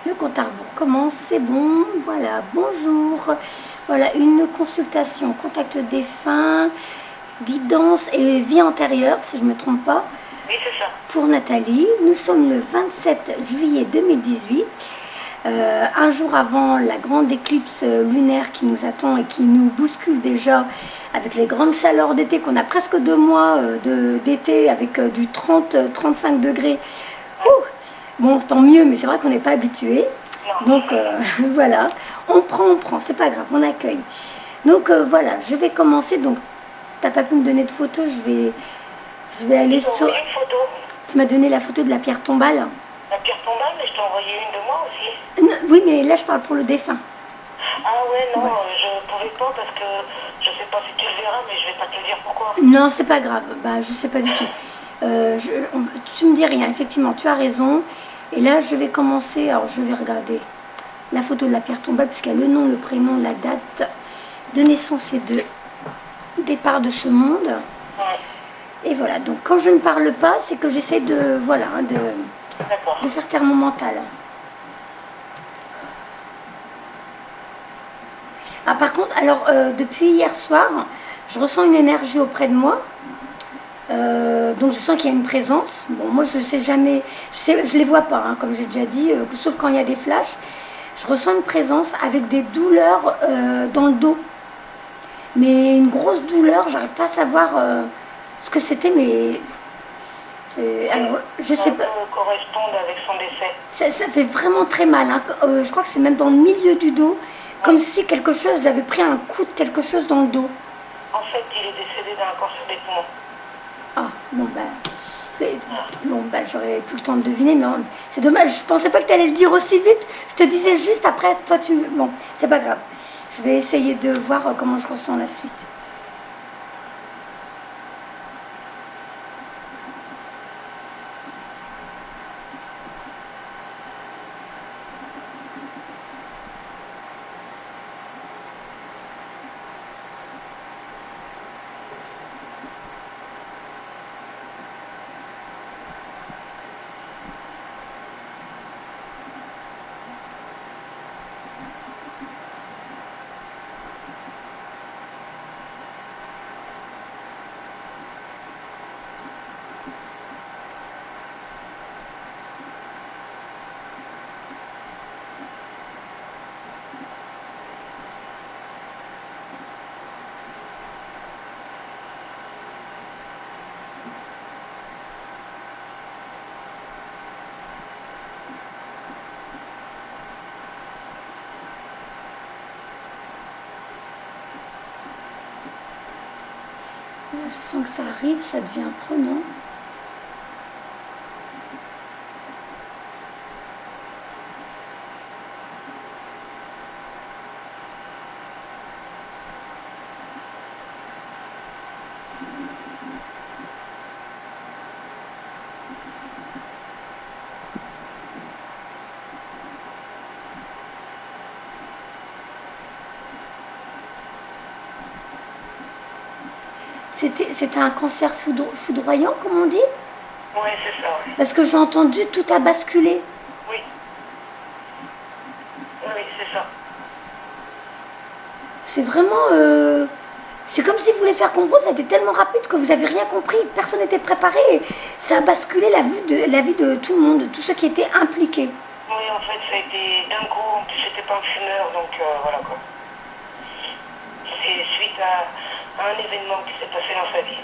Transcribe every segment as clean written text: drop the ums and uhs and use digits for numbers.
Le compte à rebours commence, c'est bon, voilà, bonjour. Voilà, une consultation, contact défunt, guidance et vie antérieure, si je ne me trompe pas, Oui, c'est ça. pour Nathalie. Nous sommes le 27 juillet 2018, un jour avant la grande éclipse lunaire qui nous attend et qui nous bouscule déjà avec les grandes chaleurs d'été, qu'on a presque 2 mois d'été avec du 30-35 degrés. Ouh, bon, tant mieux, mais c'est vrai qu'on n'est pas habitué. Non. Donc voilà, on prend, c'est pas grave, on accueille. Donc voilà, je vais commencer. Donc, t'as pas pu me donner de photos, je vais aller Je t'ai sur. envoyé une photo. Tu m'as donné la photo de la pierre tombale. La pierre tombale, mais je t'ai envoyé une de moi aussi. Oui, mais là je parle pour le défunt. Ah ouais, non, Ouais. je pouvais pas parce que je sais pas si tu le verras, mais je vais pas te dire pourquoi. Non, c'est pas grave, bah je sais pas du tout. Tu me dis rien, effectivement, tu as raison. Et là je vais commencer, alors je vais regarder la photo de la pierre tombale, puisqu'il y a le nom, le prénom, la date de naissance et de départ de ce monde. Ouais, Et voilà, donc quand je ne parle pas, c'est que j'essaie de, voilà, d'accord. de faire taire mon mental. Ah, par contre, alors depuis hier soir, je ressens une énergie auprès de moi. Donc je sens qu'il y a une présence. Bon, moi je sais jamais, je les vois pas, hein, comme j'ai déjà dit, sauf quand il y a des flashs. Je ressens une présence avec des douleurs dans le dos. Mais une grosse douleur, j'arrive pas à savoir ce que c'était, mais alors je Ça sais peut pas. correspondre avec son décès. Ça fait vraiment très mal, hein. Je crois que c'est même dans le milieu du dos, comme si quelque chose, j'avais pris un coup de quelque chose dans le dos. En fait, il est décédé d'un cancer des poumons. Ah, bon ben, bon ben, j'aurais plus le temps de deviner, mais c'est dommage. Je pensais pas que tu allais le dire aussi vite. Je te disais juste après, toi tu, bon, c'est pas grave. Je vais essayer de voir comment je ressens la suite. Là, je sens que ça arrive, ça devient prenant. C'était un cancer foudroyant, comme on dit. Oui, c'est ça, oui. Parce que j'ai entendu tout a basculé. Oui, oui, c'est ça. C'est vraiment. C'est comme si vous voulez faire comprendre, ça a été tellement rapide que vous n'avez rien compris, personne n'était préparé. Et ça a basculé la vie de tout le monde, de tous ceux qui étaient impliqués. Oui, en fait, ça a été d'un coup. En plus, j'étais pas un fumeur, donc voilà quoi. C'est suite à un événement qui s'est passé dans sa vie.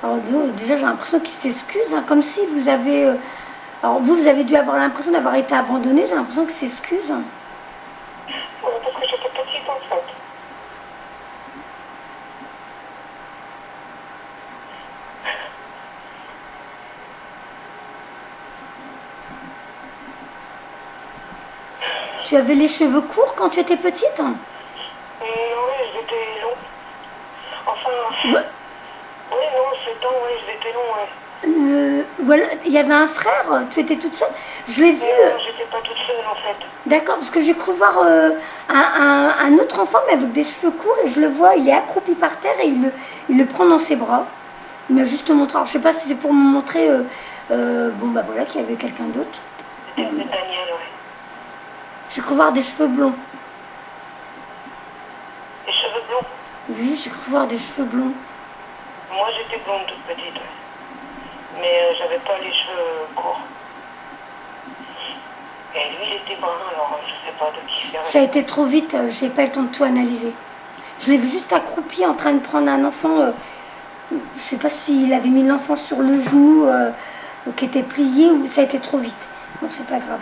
Alors déjà j'ai l'impression qu'ils s'excusent, hein, comme si vous avez... alors vous avez dû avoir l'impression d'avoir été abandonné, j'ai l'impression qu'ils s'excusent. Ouais, parce que j'étais petite en fait. Tu avais les cheveux courts quand tu étais petite? Non, oui, ils étaient longs. Enfin, Ouais. oui, non, ce temps, oui, ils étaient longs, ouais. Voilà, il y avait un frère, tu étais toute seule. Je l'ai vu. Mais j'étais pas toute seule en fait. D'accord, parce que j'ai cru voir un autre enfant, mais avec des cheveux courts, et je le vois, il est accroupi par terre et il le prend dans ses bras. Il m'a juste montré, alors, je sais pas si c'est pour me montrer, bon bah voilà, qu'il y avait quelqu'un d'autre. C'était Daniel, ouais. J'ai cru voir des cheveux blonds. Les cheveux blonds. Oui, j'ai cru voir des cheveux blonds. Moi j'étais blonde toute petite, ouais. Mais j'avais pas les cheveux courts. Et lui il était brun, alors je sais pas de qui c'est. Ça a été trop vite, j'ai pas eu le temps de tout analyser. Je l'ai vu juste accroupi en train de prendre un enfant. Je sais pas s'il avait mis l'enfant sur le genou qui était plié ou ça a été trop vite. Bon, c'est pas grave.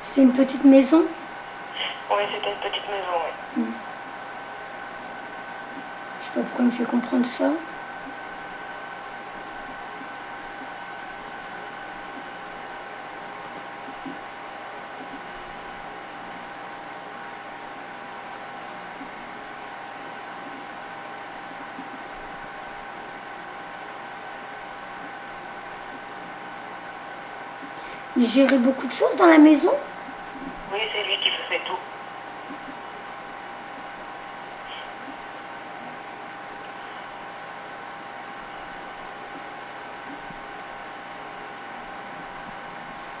C'était une petite maison. Oui, c'était une petite maison, oui. Je sais pas pourquoi il me fait comprendre ça. Il gérait beaucoup de choses dans la maison. Oui, c'est lui qui faisait tout.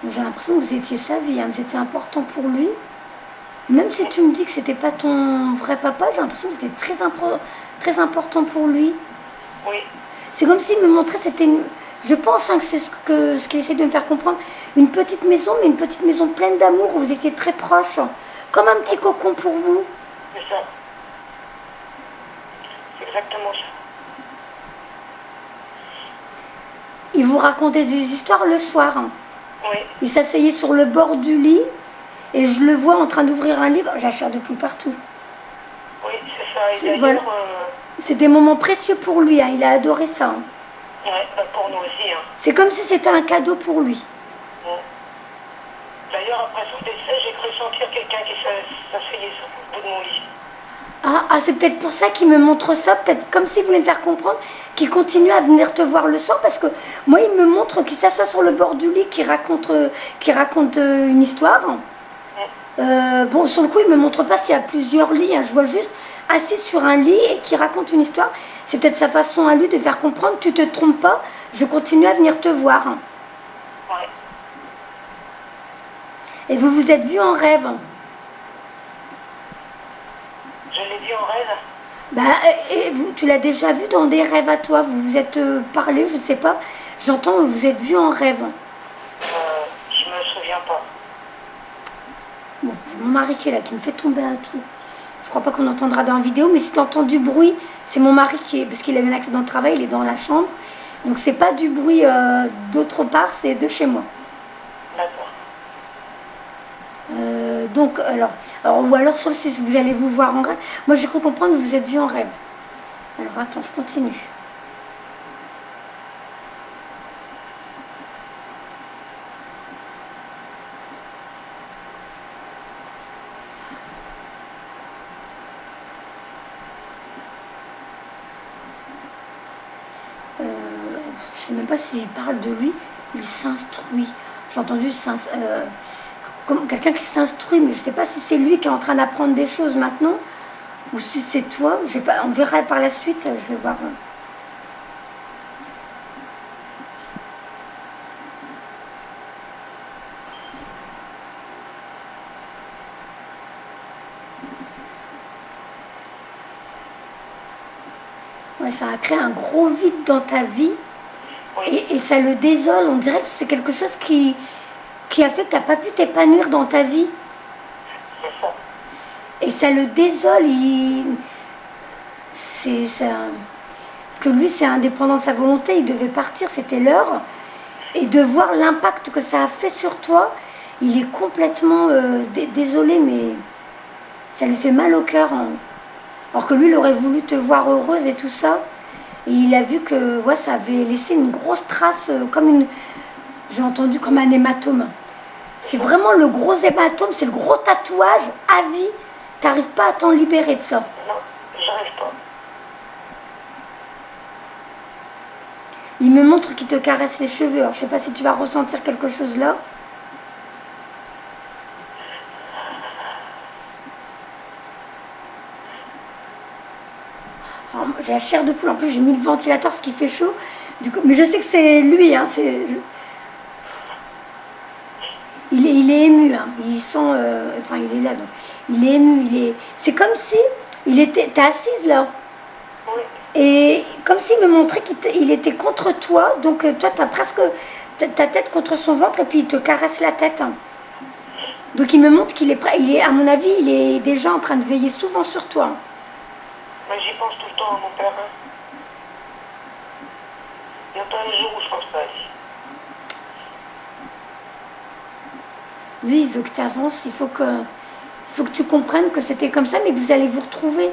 J'ai l'impression que vous étiez sa vie, hein, vous étiez important pour lui. Même si tu me dis que c'était pas ton vrai papa, j'ai l'impression que c'était très important pour lui. Oui, C'est comme s'il me montrait, je pense hein, que c'est ce qu'il essaie de me faire comprendre, une petite maison, mais une petite maison pleine d'amour où vous étiez très proches, comme un petit cocon pour vous. c'est ça. C'est exactement ça. Il vous racontait des histoires le soir. Hein. Oui, Il s'asseyait sur le bord du lit et je le vois en train d'ouvrir un livre. J'ai la chair de poule partout. oui, c'est ça. Et C'est- d'ailleurs, voilà. C'est des moments précieux pour lui, hein, il a adoré ça. Hein. ouais, bah, pour nous aussi, hein. C'est comme si c'était un cadeau pour lui. Bon. D'ailleurs, après son décès, j'ai cru sentir quelqu'un qui s'asseyait sur le bout de mon lit. C'est peut-être pour ça qu'il me montre ça, peut-être comme s'il voulait me faire comprendre qu'il continue à venir te voir le soir, parce que moi il me montre qu'il s'assoit sur le bord du lit, qu'il raconte une histoire. Bon, sur le coup il me montre pas s'il y a plusieurs lits, hein. Je vois juste assis sur un lit et qui raconte une histoire. C'est peut-être sa façon à lui de faire comprendre, tu te trompes pas, je continue à venir te voir. Hein. Ouais. Et vous vous êtes vus en rêve. Je l'ai vu en rêve. Et vous, tu l'as déjà vu dans des rêves à toi, vous vous êtes parlé, je sais pas. J'entends que vous vous êtes vus en rêve. Je me souviens pas. Bon, j'ai mon mari qui est là, qui me fait tomber un truc. Je crois pas qu'on entendra dans la vidéo, mais si tu entends du bruit, c'est mon mari qui est, parce qu'il a eu un accident de travail, il est dans la chambre. Donc c'est pas du bruit d'autre part, c'est de chez moi. D'accord. Donc, ou alors, sauf si vous allez vous voir en rêve. Moi, j'ai cru comprendre que vous êtes vus en rêve. Alors, attends, je continue. Je sais même pas s'il parle de lui, il s'instruit. J'ai entendu comme quelqu'un qui s'instruit, mais je sais pas si c'est lui qui est en train d'apprendre des choses maintenant, ou si c'est toi. Je sais pas, on verra par la suite, je vais voir. Ouais, ça a créé un gros vide dans ta vie. Oui. Et ça le désole, on dirait que c'est quelque chose qui a fait que tu n'as pas pu t'épanouir dans ta vie. C'est ça. Et ça le désole, parce que lui c'est indépendant de sa volonté, il devait partir, c'était l'heure. Et de voir l'impact que ça a fait sur toi, il est complètement désolé, mais ça lui fait mal au cœur. Hein. Alors que lui, il aurait voulu te voir heureuse et tout ça. Et il a vu que ça avait laissé une grosse trace, j'ai entendu comme un hématome. C'est vraiment le gros hématome, c'est le gros tatouage à vie. T'arrives pas à t'en libérer de ça. Non, j'arrive pas. Il me montre qu'il te caresse les cheveux. Alors, je sais pas si tu vas ressentir quelque chose là. J'ai la chair de poule. En plus, j'ai mis le ventilateur parce qu'il fait chaud. Du coup, mais je sais que c'est lui. Hein, il est ému. Hein. Il sent... enfin, il est là. Donc. Il est ému. C'est comme si... T'es assise là. Oui. Et comme s'il me montrait qu'il était contre toi. Donc, toi, tu as presque ta tête contre son ventre. Et puis, il te caresse la tête. Hein. Donc, il me montre qu'il est prêt. À mon avis, il est déjà en train de veiller souvent sur toi. Mais j'y pense tout le temps à mon père. Hein. Il n'y a pas un jour où je pense pas à lui. Lui, il veut que tu avances. Il faut que tu comprennes que c'était comme ça, mais que vous allez vous retrouver.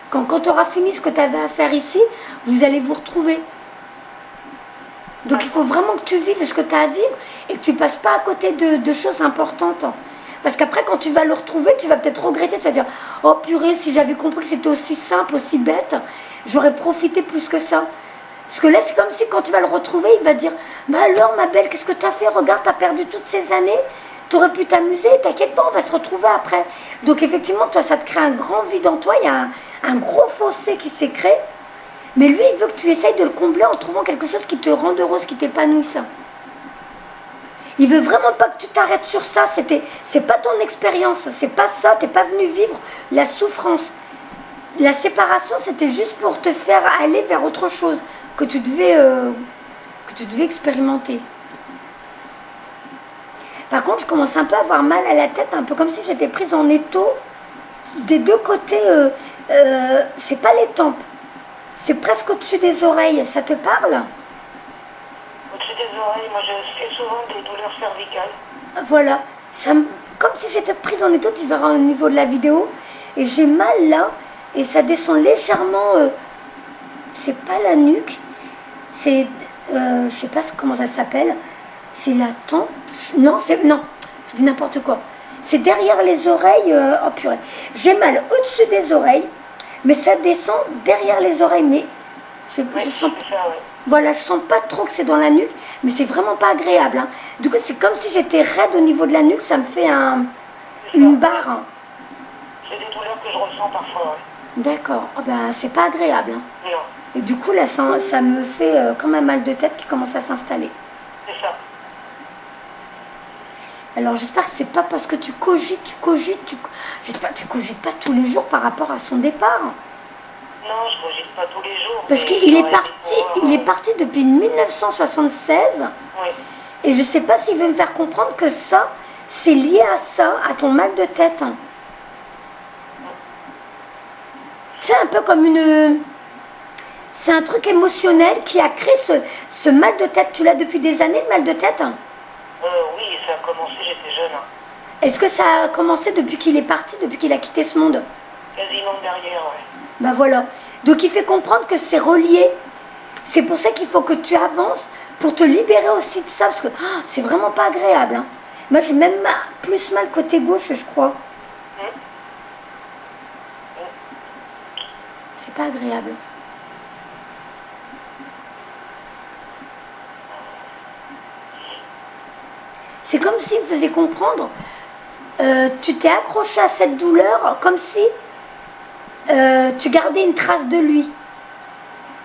Quand tu auras fini ce que tu avais à faire ici, vous allez vous retrouver. Donc il faut vraiment que tu vives ce que tu as à vivre et que tu ne passes pas à côté de choses importantes. Parce qu'après, quand tu vas le retrouver, tu vas peut-être regretter. Tu vas dire, oh purée, si j'avais compris que c'était aussi simple, aussi bête, j'aurais profité plus que ça. Parce que là, c'est comme si quand tu vas le retrouver, il va dire, bah alors ma belle, qu'est-ce que tu as fait? Regarde, tu as perdu toutes ces années. Tu aurais pu t'amuser, t'inquiète pas, on va se retrouver après. Donc effectivement, toi, ça te crée un grand vide en toi. Il y a un gros fossé qui s'est créé. Mais lui, il veut que tu essayes de le combler en trouvant quelque chose qui te rende heureuse, qui t'épanouisse. Il veut vraiment pas que tu t'arrêtes sur ça. C'est pas ton expérience, c'est pas ça. T'es pas venu vivre la souffrance. La séparation, c'était juste pour te faire aller vers autre chose que tu devais expérimenter. Par contre, je commence un peu à avoir mal à la tête, un peu comme si j'étais prise en étau. Des deux côtés, c'est pas les tempes, c'est presque au-dessus des oreilles. Ça te parle? Au-dessus des oreilles, moi je fais souvent des douleurs cervicales. Voilà, comme si j'étais prise en étau, tu verras au niveau de la vidéo. Et j'ai mal là, et ça descend légèrement, c'est pas la nuque, c'est, je sais pas comment ça s'appelle, c'est la tempe, non, je dis n'importe quoi. C'est derrière les oreilles, oh purée, j'ai mal au-dessus des oreilles, mais ça descend derrière les oreilles, mais je sens... Ça, ouais. Voilà, je sens pas trop que c'est dans la nuque, mais c'est vraiment pas agréable. Hein. Du coup, c'est comme si j'étais raide au niveau de la nuque, ça me fait une barre. Hein. C'est des douleurs que je ressens parfois, ouais. D'accord, oh, bah, c'est pas agréable. Hein. Non. Et du coup, là, ça me fait comme un mal de tête qui commence à s'installer. C'est ça. Alors, j'espère que c'est pas parce que tu cogites, j'espère que tu cogites pas tous les jours par rapport à son départ. Non, je ne cogite pas tous les jours. Parce qu'il est parti depuis 1976. Oui. Et je ne sais pas s'il veut me faire comprendre que ça, c'est lié à ça, à ton mal de tête. C'est un peu comme c'est un truc émotionnel qui a créé ce mal de tête. Tu l'as depuis des années, le mal de tête? Oui, ça a commencé, j'étais jeune. Hein. Est-ce que ça a commencé depuis qu'il est parti, depuis qu'il a quitté ce monde? Quasiment derrière, ouais. Ben voilà. Donc il fait comprendre que c'est relié. C'est pour ça qu'il faut que tu avances pour te libérer aussi de ça. Parce que c'est vraiment pas agréable. Hein. Moi j'ai même plus mal côté gauche, je crois. C'est pas agréable. C'est comme s'il me faisait comprendre, tu t'es accroché à cette douleur comme si tu gardais une trace de lui.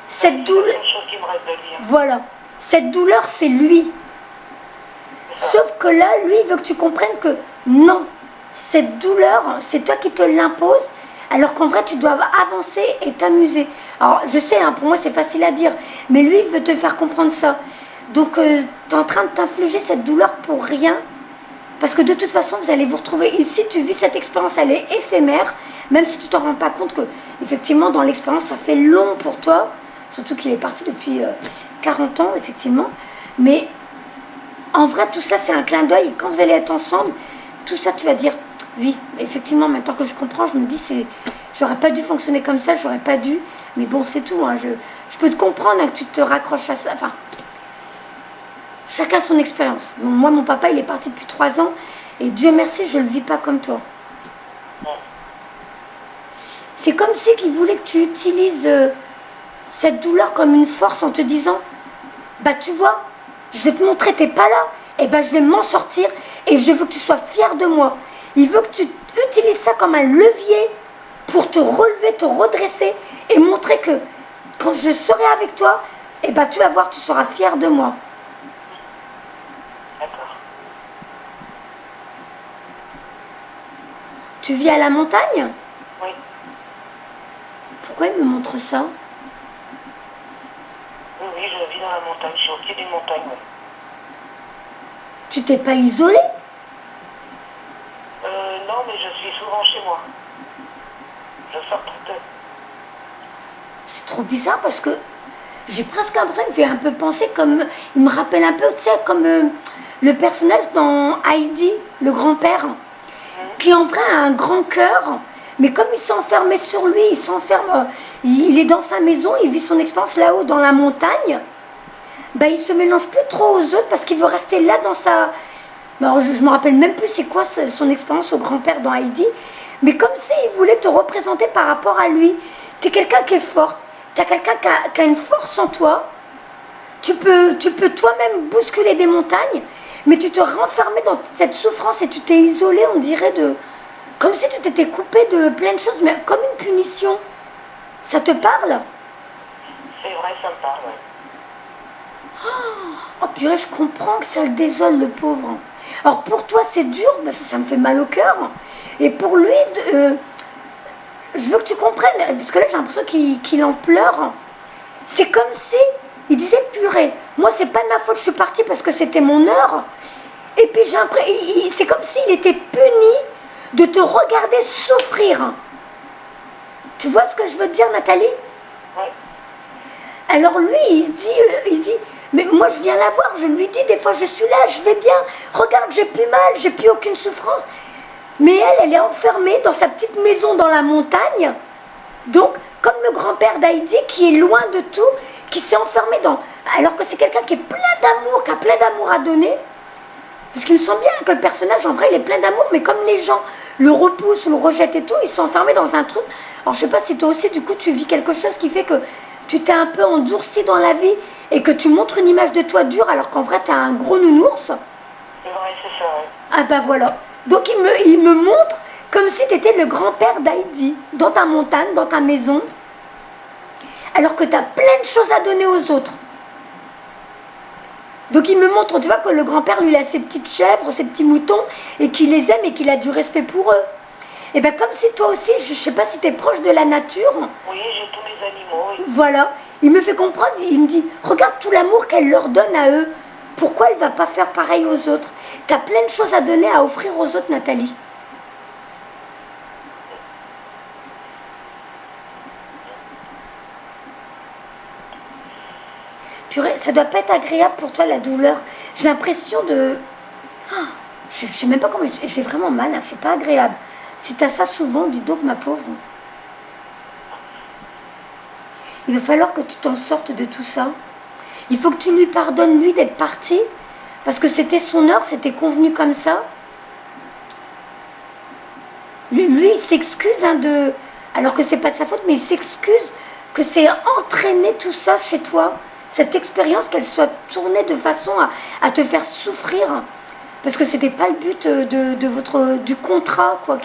Cette douleur, voilà, cette douleur c'est lui. Sauf que là, lui, il veut que tu comprennes que non, cette douleur, c'est toi qui te l'imposes, alors qu'en vrai, tu dois avancer et t'amuser. Alors, je sais, hein, pour moi, c'est facile à dire, mais lui, il veut te faire comprendre ça. Donc, tu es en train de t'infliger cette douleur pour rien, parce que de toute façon, vous allez vous retrouver ici, tu vis cette expérience, elle est éphémère, même si tu t'en rends pas compte que, effectivement, dans l'expérience, ça fait long pour toi, surtout qu'il est parti depuis 40 ans, effectivement, mais en vrai, tout ça, c'est un clin d'œil, et quand vous allez être ensemble, tout ça, tu vas dire, oui, effectivement, maintenant que je comprends, je me dis, j'aurais pas dû fonctionner comme ça, j'aurais pas dû, mais bon, c'est tout, hein, je peux te comprendre hein, que tu te raccroches à ça, enfin, Chacun son expérience. Bon, moi, mon papa, il est parti depuis 3 ans. Et Dieu merci, je ne le vis pas comme toi. C'est comme si qu'il voulait que tu utilises cette douleur comme une force en te disant, bah tu vois, je vais te montrer, t'es pas là, et ben je vais m'en sortir et je veux que tu sois fier de moi. Il veut que tu utilises ça comme un levier pour te relever, te redresser et montrer que quand je serai avec toi, et ben tu vas voir, tu seras fier de moi. D'accord. Tu vis à la montagne? Oui. Pourquoi il me montre ça? Oui, je vis dans la montagne, je suis au pied d'une montagne, oui. Tu t'es pas isolé? Non, mais je suis souvent chez moi. Je sors très peu. C'est trop bizarre parce que j'ai presque l'impression qu'il me fait un peu penser comme... Il me rappelle un peu, tu sais, comme le personnage dans Heidi, le grand-père, qui en vrai a un grand cœur, mais comme il s'est enfermé sur lui, il s'enferme, il est dans sa maison, il vit son expérience là-haut dans la montagne, ben, il se mélange plus trop aux autres parce qu'il veut rester là dans sa... Alors, je me rappelle même plus c'est quoi son expérience au grand-père dans Heidi, mais comme s'il voulait te représenter par rapport à lui. Tu es quelqu'un qui est forte, tu as quelqu'un qui a une force en toi, tu peux toi-même bousculer des montagnes, mais tu te renfermais dans cette souffrance et tu t'es isolé, on dirait, comme si tu t'étais coupé de plein de choses, mais comme une punition. Ça te parle? C'est vrai, ça me parle, oui. Oh purée, je comprends que ça le désole, le pauvre. Alors pour toi c'est dur, parce que ça me fait mal au cœur. Et pour lui, je veux que tu comprennes, parce que là j'ai l'impression qu'il en pleure. C'est comme si il disait purée, moi c'est pas de ma faute, je suis partie parce que c'était mon heure. Et puis c'est comme s'il était puni de te regarder souffrir. Tu vois ce que je veux te dire, Nathalie? Oui. Alors lui, il se dit, mais moi je viens la voir, je lui dis des fois je suis là, je vais bien, regarde, j'ai plus mal, j'ai plus aucune souffrance. Mais elle est enfermée dans sa petite maison dans la montagne. Donc, comme le grand-père d'Heidi qui est loin de tout, qui s'est enfermé dans... Alors que c'est quelqu'un qui est plein d'amour, qui a plein d'amour à donner. Parce qu'il me semble bien que le personnage, en vrai, il est plein d'amour, mais comme les gens le repoussent, le rejettent et tout, il s'est enfermé dans un truc. Alors, je sais pas si toi aussi, du coup, tu vis quelque chose qui fait que tu t'es un peu endurci dans la vie et que tu montres une image de toi dure alors qu'en vrai, tu as un gros nounours. C'est vrai, c'est ça, oui. Ah bah voilà. Donc il me montre comme si tu étais le grand-père d'Heidi, dans ta montagne, dans ta maison, alors que tu as plein de choses à donner aux autres. Donc il me montre, tu vois, que le grand-père, lui, il a ses petites chèvres, ses petits moutons, et qu'il les aime et qu'il a du respect pour eux. Et bien comme si toi aussi, je ne sais pas si tu es proche de la nature. Oui, j'ai tous les animaux, oui. Voilà. Il me fait comprendre, il me dit, regarde tout l'amour qu'elle leur donne à eux. Pourquoi elle ne va pas faire pareil aux autres? Tu as plein de choses à donner, à offrir aux autres, Nathalie. Purée, ça doit pas être agréable pour toi, la douleur. J'ai l'impression de... Ah, je sais même pas comment expliquer. J'ai vraiment mal, hein, c'est pas agréable. Si tu as ça souvent, dis donc, ma pauvre. Il va falloir que tu t'en sortes de tout ça. Il faut que tu lui pardonnes, lui, d'être parti. Parce que c'était son heure, c'était convenu comme ça. Lui il s'excuse alors que c'est pas de sa faute, mais il s'excuse que c'est entraîné tout ça chez toi. Cette expérience, qu'elle soit tournée de façon à te faire souffrir. Parce que c'était pas le but du contrat, quoi.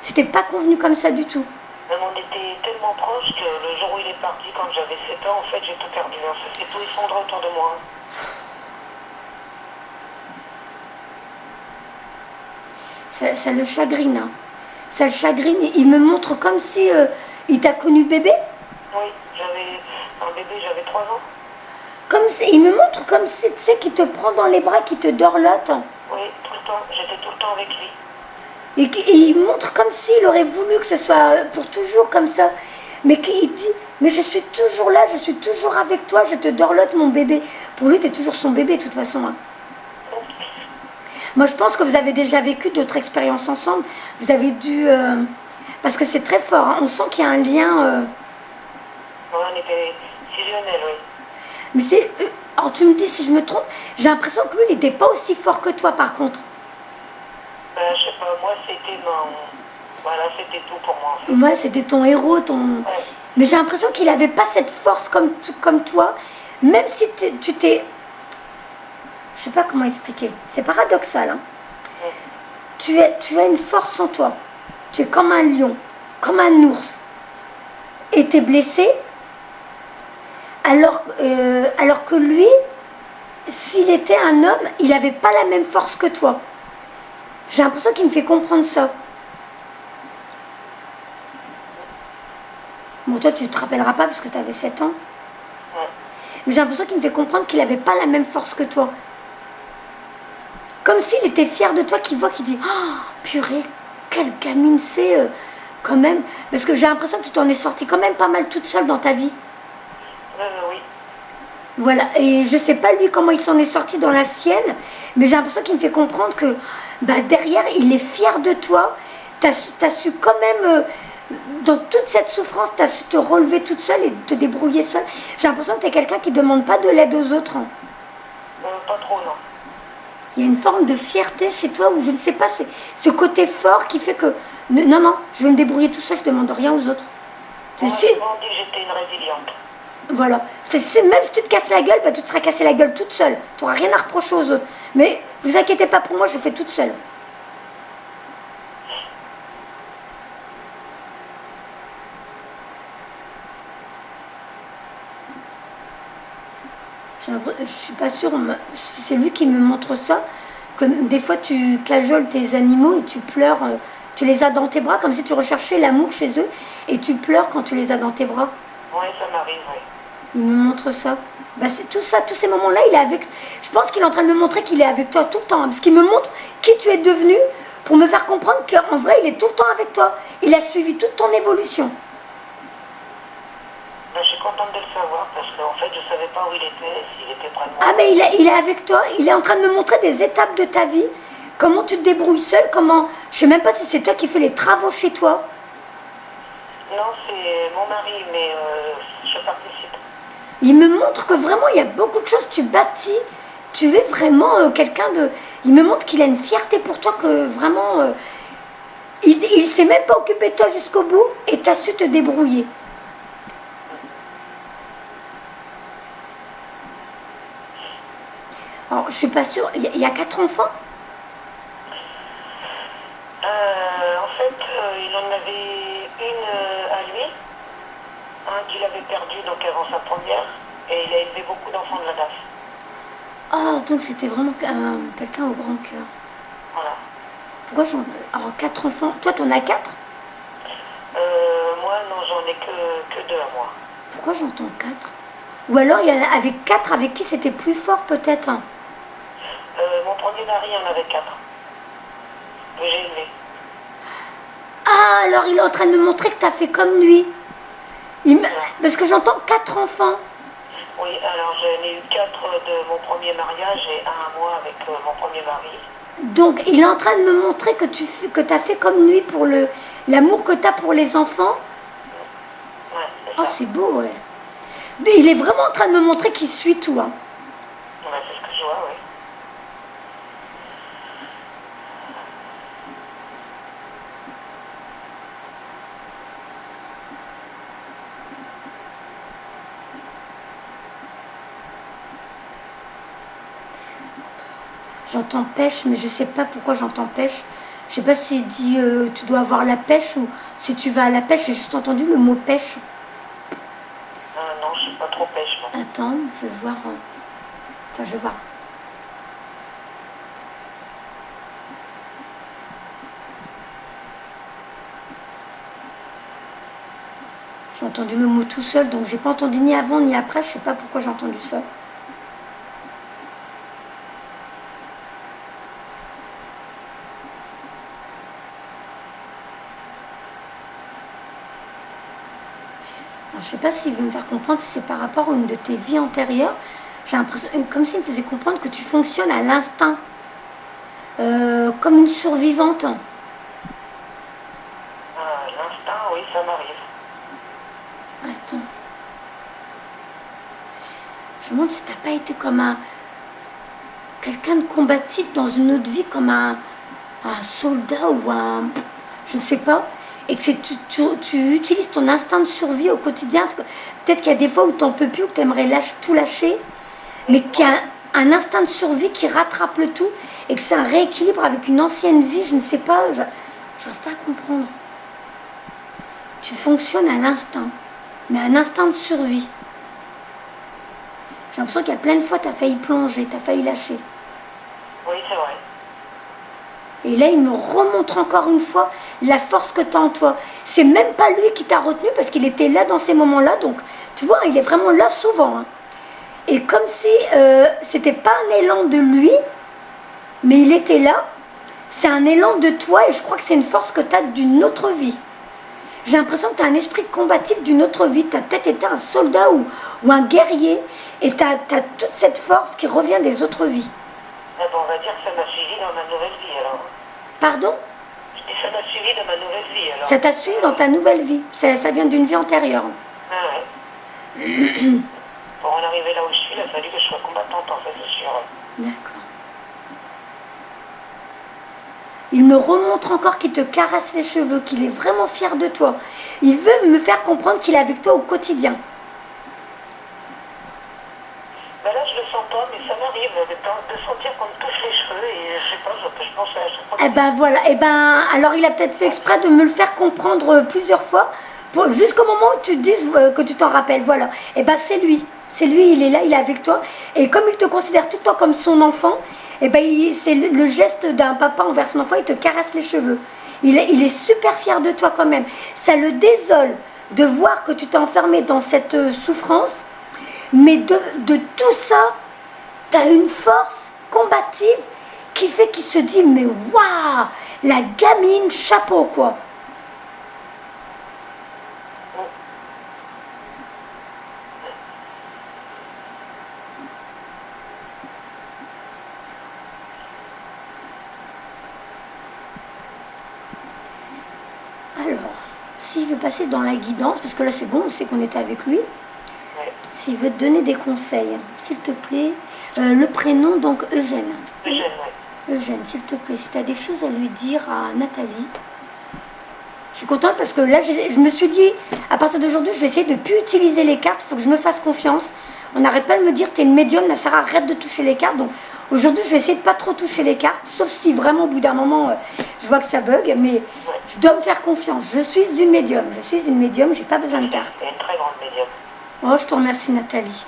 C'était pas convenu comme ça du tout. Même on était tellement proches que le jour où il est parti, quand j'avais 7 ans, en fait, j'ai tout perdu. Hein. Ça s'est tout effondré autour de moi. Ça le chagrine. Hein. Ça le chagrine. Il me montre comme si il t'a connu bébé. Oui, j'avais un bébé, j'avais 3 ans. Il me montre comme si, tu sais, qu'il te prend dans les bras, qu'il te dorlote. Oui, tout le temps. J'étais tout le temps avec lui. Et il montre comme s'il aurait voulu que ce soit pour toujours comme ça. Mais qu'il dit, mais je suis toujours là, je suis toujours avec toi, je te dorlote mon bébé. Pour lui, tu es toujours son bébé de toute façon. Hein. Moi, je pense que vous avez déjà vécu d'autres expériences ensemble. Vous avez dû... parce que c'est très fort, hein. On sent qu'il y a un lien... Ouais, on était fusionnels, oui. Mais c'est... Alors tu me dis si je me trompe, j'ai l'impression que lui, il n'était pas aussi fort que toi par contre. Je sais pas, moi c'était mon... Voilà, c'était tout pour moi en fait. Moi, c'était ton héros, ton... Ouais. Mais j'ai l'impression qu'il n'avait pas cette force comme toi, même si tu t'es... Je sais pas comment expliquer, c'est paradoxal, hein. Ouais. Tu as une force en toi, tu es comme un lion, comme un ours, et tu es blessé, alors que lui, s'il était un homme, il n'avait pas la même force que toi. J'ai l'impression qu'il me fait comprendre ça. Bon, toi, tu ne te rappelleras pas parce que tu avais 7 ans. Ouais. Mais j'ai l'impression qu'il me fait comprendre qu'il n'avait pas la même force que toi. Comme s'il était fier de toi, qu'il voit, qu'il dit « Oh, purée, quelle gamine c'est quand même. » Parce que j'ai l'impression que tu t'en es sortie quand même pas mal toute seule dans ta vie. Oui. Voilà, et je sais pas lui comment il s'en est sorti dans la sienne, mais j'ai l'impression qu'il me fait comprendre que derrière, il est fier de toi. T'as su quand même, dans toute cette souffrance, t'as su te relever toute seule et te débrouiller seule. J'ai l'impression que t'es quelqu'un qui demande pas de l'aide aux autres, hein. Pas trop, non. Il y a une forme de fierté chez toi où je ne sais pas, c'est ce côté fort qui fait que non, je vais me débrouiller tout seul, je demande rien aux autres. Moi, C'est- j'ai souvent dit que j'étais une résiliente. Voilà. Même si tu te casses la gueule, tu te seras cassé la gueule toute seule. Tu n'auras rien à reprocher aux autres. Mais vous inquiétez pas pour moi, je le fais toute seule. Je suis pas sûre, c'est lui qui me montre ça, que des fois tu cajoles tes animaux et tu pleures, tu les as dans tes bras comme si tu recherchais l'amour chez eux et tu pleures quand tu les as dans tes bras. Oui, ça m'arrive, oui. Il me montre ça. C'est tout ça, tous ces moments-là, il est avec. Je pense qu'il est en train de me montrer qu'il est avec toi tout le temps, hein, parce qu'il me montre qui tu es devenu pour me faire comprendre qu'en vrai, il est tout le temps avec toi. Il a suivi toute ton évolution. Je suis contente de le savoir parce qu'en fait, je ne savais pas où il était, s'il était près de moi. Ah, mais il est avec toi. Il est en train de me montrer des étapes de ta vie. Comment tu te débrouilles seul, comment. Je sais même pas si c'est toi qui fais les travaux chez toi. Non, c'est mon mari, mais je participe. Il me montre que vraiment, il y a beaucoup de choses. Tu bâtis. Tu es vraiment quelqu'un de. Il me montre qu'il a une fierté pour toi, que vraiment. Il s'est même pas occupé de toi jusqu'au bout et tu as su te débrouiller. Alors, je suis pas sûre. Il y a 4 enfants? En fait, il en avait une à lui, un qu'il avait perdu donc avant sa première, et il a élevé beaucoup d'enfants de la DAF. Ah, donc c'était vraiment quelqu'un au grand cœur. Voilà. Pourquoi j'en... Alors, 4 enfants. Toi, t'en as 4? Moi, non, j'en ai que 2 à moi. Pourquoi j'entends 4? Ou alors, il y en a avec 4 avec qui c'était plus fort, peut-être, hein. Mon premier mari en avait 4, que j'ai élevé. Ah, alors il est en train de me montrer que t'as fait comme lui. Parce que j'entends 4 enfants. Oui, alors j'en ai eu 4 de mon premier mariage et un à moi avec mon premier mari. Donc, il est en train de me montrer que t'as fait comme lui pour l'amour que t'as pour les enfants. Ouais, c'est Oh, ça. c'est beau, ouais. Il est vraiment en train de me montrer qu'il suit tout, hein. Ouais, c'est ce que je vois, oui. J'entends pêche, mais je sais pas pourquoi j'entends pêche. Je sais pas s'il dit tu dois avoir la pêche ou si tu vas à la pêche. J'ai juste entendu le mot pêche. Non, je suis pas trop pêche, moi. Attends, je vais voir. Enfin, je vais voir. J'ai entendu le mot tout seul, donc j'ai pas entendu ni avant ni après. Je sais pas pourquoi j'ai entendu ça. Alors, je sais pas s'il veut me faire comprendre si c'est par rapport à une de tes vies antérieures. J'ai l'impression, comme s'il me faisait comprendre que tu fonctionnes à l'instinct, comme une survivante. L'instinct, oui, ça m'arrive. Attends. Je me demande si t'as pas été comme quelqu'un de combatif dans une autre vie, comme un soldat ou je ne sais pas, et que tu utilises ton instinct de survie au quotidien. Peut-être qu'il y a des fois où tu n'en peux plus, où tu aimerais tout lâcher, mais qu'il y a un instinct de survie qui rattrape le tout, et que c'est un rééquilibre avec une ancienne vie, je ne sais pas, je n'arrive pas à comprendre. Tu fonctionnes à l'instinct, mais un instinct de survie. J'ai l'impression qu'il y a plein de fois, tu as failli plonger, tu as failli lâcher. Oui, c'est vrai. Et là, il me remontre encore une fois la force que tu as en toi. C'est même pas lui qui t'a retenu parce qu'il était là dans ces moments-là. Donc, tu vois, il est vraiment là souvent. Hein. Et comme si c'était pas un élan de lui, mais il était là. C'est un élan de toi et je crois que c'est une force que tu as d'une autre vie. J'ai l'impression que tu as un esprit combatif d'une autre vie. Tu as peut-être été un soldat ou un guerrier et tu as toute cette force qui revient des autres vies. Ah bon, on va dire que ça m'a suivi dans ma nouvelle vie alors. Pardon? Je dis ça m'a suivi dans ma nouvelle vie alors. Ça t'a suivi dans ta nouvelle vie. Ça vient d'une vie antérieure. Ah ouais. Pour en arriver là où je suis, il a fallu que je sois combattante en fait, c'est sûr. D'accord. Il me remontre encore qu'il te caresse les cheveux, qu'il est vraiment fier de toi. Il veut me faire comprendre qu'il est avec toi au quotidien. Ben là, je le sens pas, mais ça m'arrive de sentir qu'on me touche les cheveux et je sais pas, je pense à chaque fois. Eh ben voilà, alors il a peut-être fait exprès de me le faire comprendre plusieurs fois, jusqu'au moment où tu te dises que tu t'en rappelles, voilà. Eh ben c'est lui, il est là, il est avec toi. Et comme il te considère tout le temps comme son enfant, eh ben c'est le geste d'un papa envers son enfant, il te caresse les cheveux. Il est super fier de toi quand même. Ça le désole de voir que tu t'es enfermé dans cette souffrance, mais de tout ça, tu as une force combative qui fait qu'il se dit, mais waouh, la gamine, chapeau quoi. Alors, s'il veut passer dans la guidance, parce que là c'est bon, on sait qu'on était avec lui, s'il veut te donner des conseils, s'il te plaît, le prénom donc Eugène. Eugène, oui. Eugène, s'il te plaît, si tu as des choses à lui dire à Nathalie. Je suis contente parce que là, je me suis dit, à partir d'aujourd'hui, je vais essayer de ne plus utiliser les cartes, il faut que je me fasse confiance. On n'arrête pas de me dire, tu es une médium, la Sarah, arrête de toucher les cartes. Donc aujourd'hui, je vais essayer de ne pas trop toucher les cartes, sauf si vraiment, au bout d'un moment, je vois que ça bug, mais je dois me faire confiance. Je suis une médium, j'ai pas besoin de cartes. C'est une très grande médium. Oh, je te remercie, Nathalie.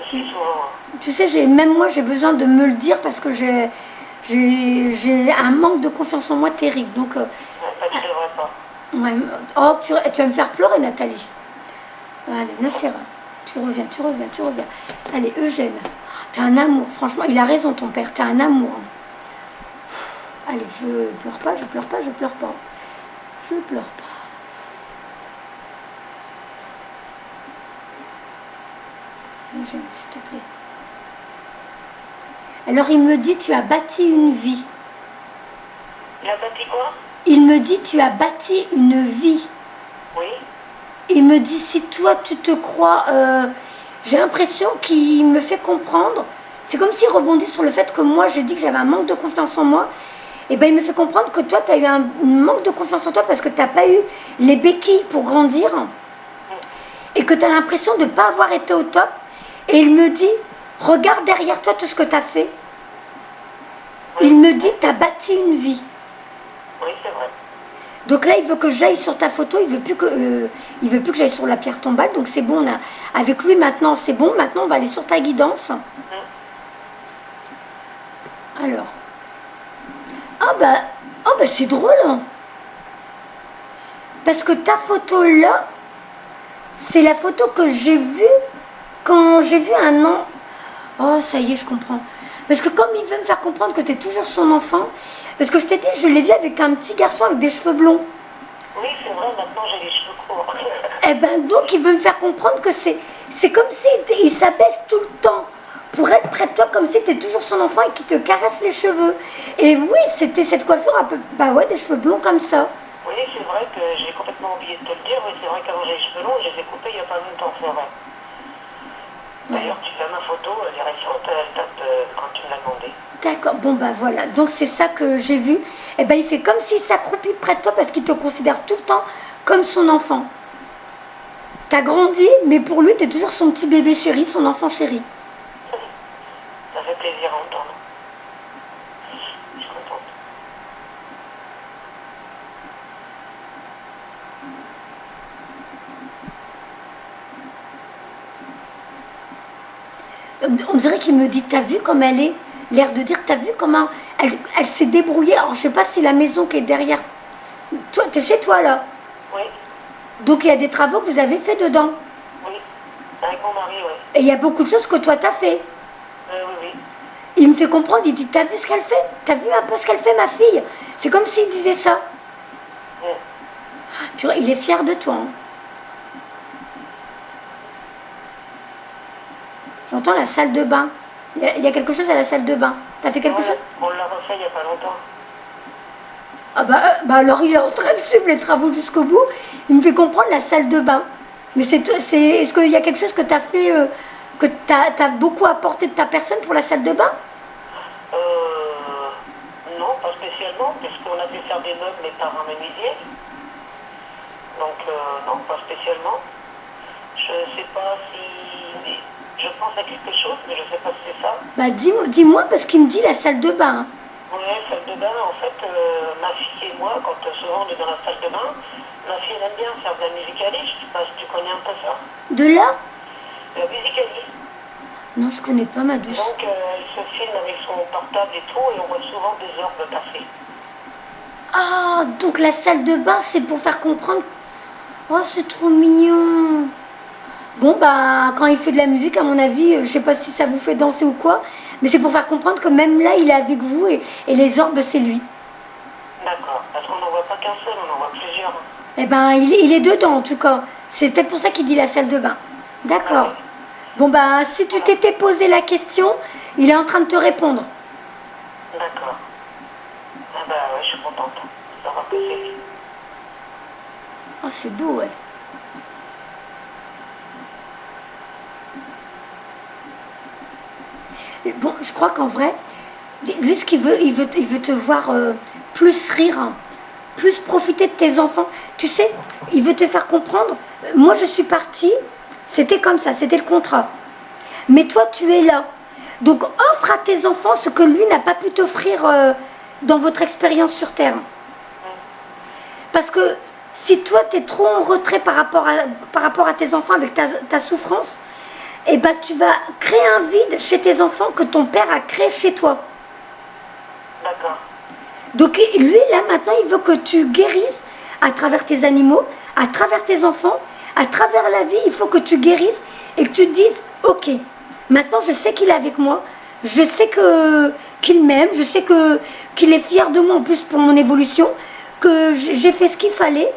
Je suis souvent. Tu sais, même moi, j'ai besoin de me le dire parce que j'ai un manque de confiance en moi terrible. Donc, Tu devrais pas. ouais, oh, tu vas me faire pleurer, Nathalie. Allez, Nacera, tu reviens. Allez, Eugène, t'as un amour. Franchement, il a raison, ton père, t'as un amour. Allez, je pleure pas. Eugène, s'il te plaît. Alors il me dit, tu as bâti une vie. Il a bâti quoi? Il me dit, tu as bâti une vie. Oui. Il me dit, si toi tu te crois, j'ai l'impression qu'il me fait comprendre. C'est comme s'il rebondit sur le fait que moi j'ai dit que j'avais un manque de confiance en moi. Et bien il me fait comprendre que toi tu as eu un manque de confiance en toi parce que tu n'as pas eu les béquilles pour grandir. Et que tu as l'impression de ne pas avoir été au top. Et il me dit, regarde derrière toi tout ce que tu as fait. Il me dit, tu as bâti une vie. Oui, c'est vrai. Donc là, il veut que j'aille sur ta photo, il veut plus que j'aille sur la pierre tombale. Donc c'est bon, avec lui maintenant, c'est bon. Maintenant, on va aller sur ta guidance. Alors. Ah bah c'est drôle. Hein. Parce que ta photo là, c'est la photo que j'ai vue quand j'ai vu un an. Oh, ça y est, je comprends. Parce que comme il veut me faire comprendre que tu es toujours son enfant, parce que je t'ai dit, je l'ai vu avec un petit garçon avec des cheveux blonds. Oui, c'est vrai, maintenant j'ai les cheveux courts. Eh ben donc, il veut me faire comprendre que c'est comme s'il s'abaisse tout le temps pour être près de toi, comme si tu es toujours son enfant et qu'il te caresse les cheveux. Et oui, c'était cette coiffure un peu, bah ouais, des cheveux blonds comme ça. Oui, c'est vrai que j'ai complètement oublié de te le dire. Oui, c'est vrai qu'avant j'ai les cheveux longs, je les ai coupés il n'y a pas longtemps, c'est vrai. Ouais. D'ailleurs, tu fais ma photo, elle est récente, elle date quand tu me l'as demandé. D'accord, bon bah voilà, donc c'est ça que j'ai vu. Et ben il fait comme s'il s'accroupit près de toi parce qu'il te considère tout le temps comme son enfant. T'as grandi, mais pour lui, t'es toujours son petit bébé chéri, son enfant chéri. Ça fait plaisir à entendre. Je suis contente. On dirait qu'il me dit, t'as vu comme elle est? L'air de dire, t'as vu comment elle s'est débrouillée. Alors je sais pas si la maison qui est derrière toi, t'es chez toi là. Oui, Donc il y a des travaux que vous avez fait dedans. oui. Avec mon mari, oui. Et il y a beaucoup de choses que toi t'as fait. Oui, oui. Il me fait comprendre, il dit, t'as vu ce qu'elle fait? T'as vu un peu ce qu'elle fait, ma fille? C'est comme s'il disait ça. Oui. Purée, il est fier de toi. Hein. J'entends la salle de bain. Il y a quelque chose à la salle de bain. T'as fait quelque chose? On l'a refait il n'y a pas longtemps. Ah bah alors il est en train de suivre les travaux jusqu'au bout. Il me fait comprendre la salle de bain. Mais est-ce qu'il y a quelque chose que t'as fait, que t'as beaucoup apporté de ta personne pour la salle de bain? Non, pas spécialement, puisqu'on a dû faire des meubles, mais par un menuisier. Donc, non, pas spécialement. Je sais pas si... Je pense à quelque chose, mais je sais pas si c'est ça. Bah dis-moi parce qu'il me dit la salle de bain. Oui, salle de bain, en fait, ma fille et moi, quand souvent on est dans la salle de bain, ma fille elle aime bien faire de la musicalité, je sais pas si tu connais un peu ça. De là? La musicalité. Non, je connais pas ma douce. Donc, elle se filme avec son portable et tout, et on voit souvent des orbes passer. Ah, donc la salle de bain, c'est pour faire comprendre. Oh, c'est trop mignon. Bon, bah, quand il fait de la musique, à mon avis, je sais pas si ça vous fait danser ou quoi, mais c'est pour faire comprendre que même là, il est avec vous et les orbes, c'est lui. D'accord, parce qu'on n'en voit pas qu'un seul, on en voit plusieurs. Eh ben, il est dedans, en tout cas. C'est peut-être pour ça qu'il dit la salle de bain. D'accord. Bon, bah, si tu t'étais posé la question, il est en train de te répondre. D'accord. Ah bah ouais, je suis contente. Ça va que c'est lui. Oh, c'est beau, ouais. Bon, je crois qu'en vrai, lui, ce qu'il veut, il veut te voir plus rire, hein, plus profiter de tes enfants. Tu sais, il veut te faire comprendre. Moi, je suis partie, c'était comme ça, c'était le contrat. Mais toi, tu es là. Donc, offre à tes enfants ce que lui n'a pas pu t'offrir dans votre expérience sur Terre. Parce que si toi, tu es trop en retrait par rapport à tes enfants avec ta souffrance, eh ben, tu vas créer un vide chez tes enfants que ton père a créé chez toi. D'accord. Donc lui, là, maintenant, il veut que tu guérisses à travers tes animaux, à travers tes enfants, à travers la vie. Il faut que tu guérisses et que tu te dises, ok, maintenant, je sais qu'il est avec moi, je sais qu'il m'aime, je sais qu'il est fier de moi en plus pour mon évolution, que j'ai fait ce qu'il fallait.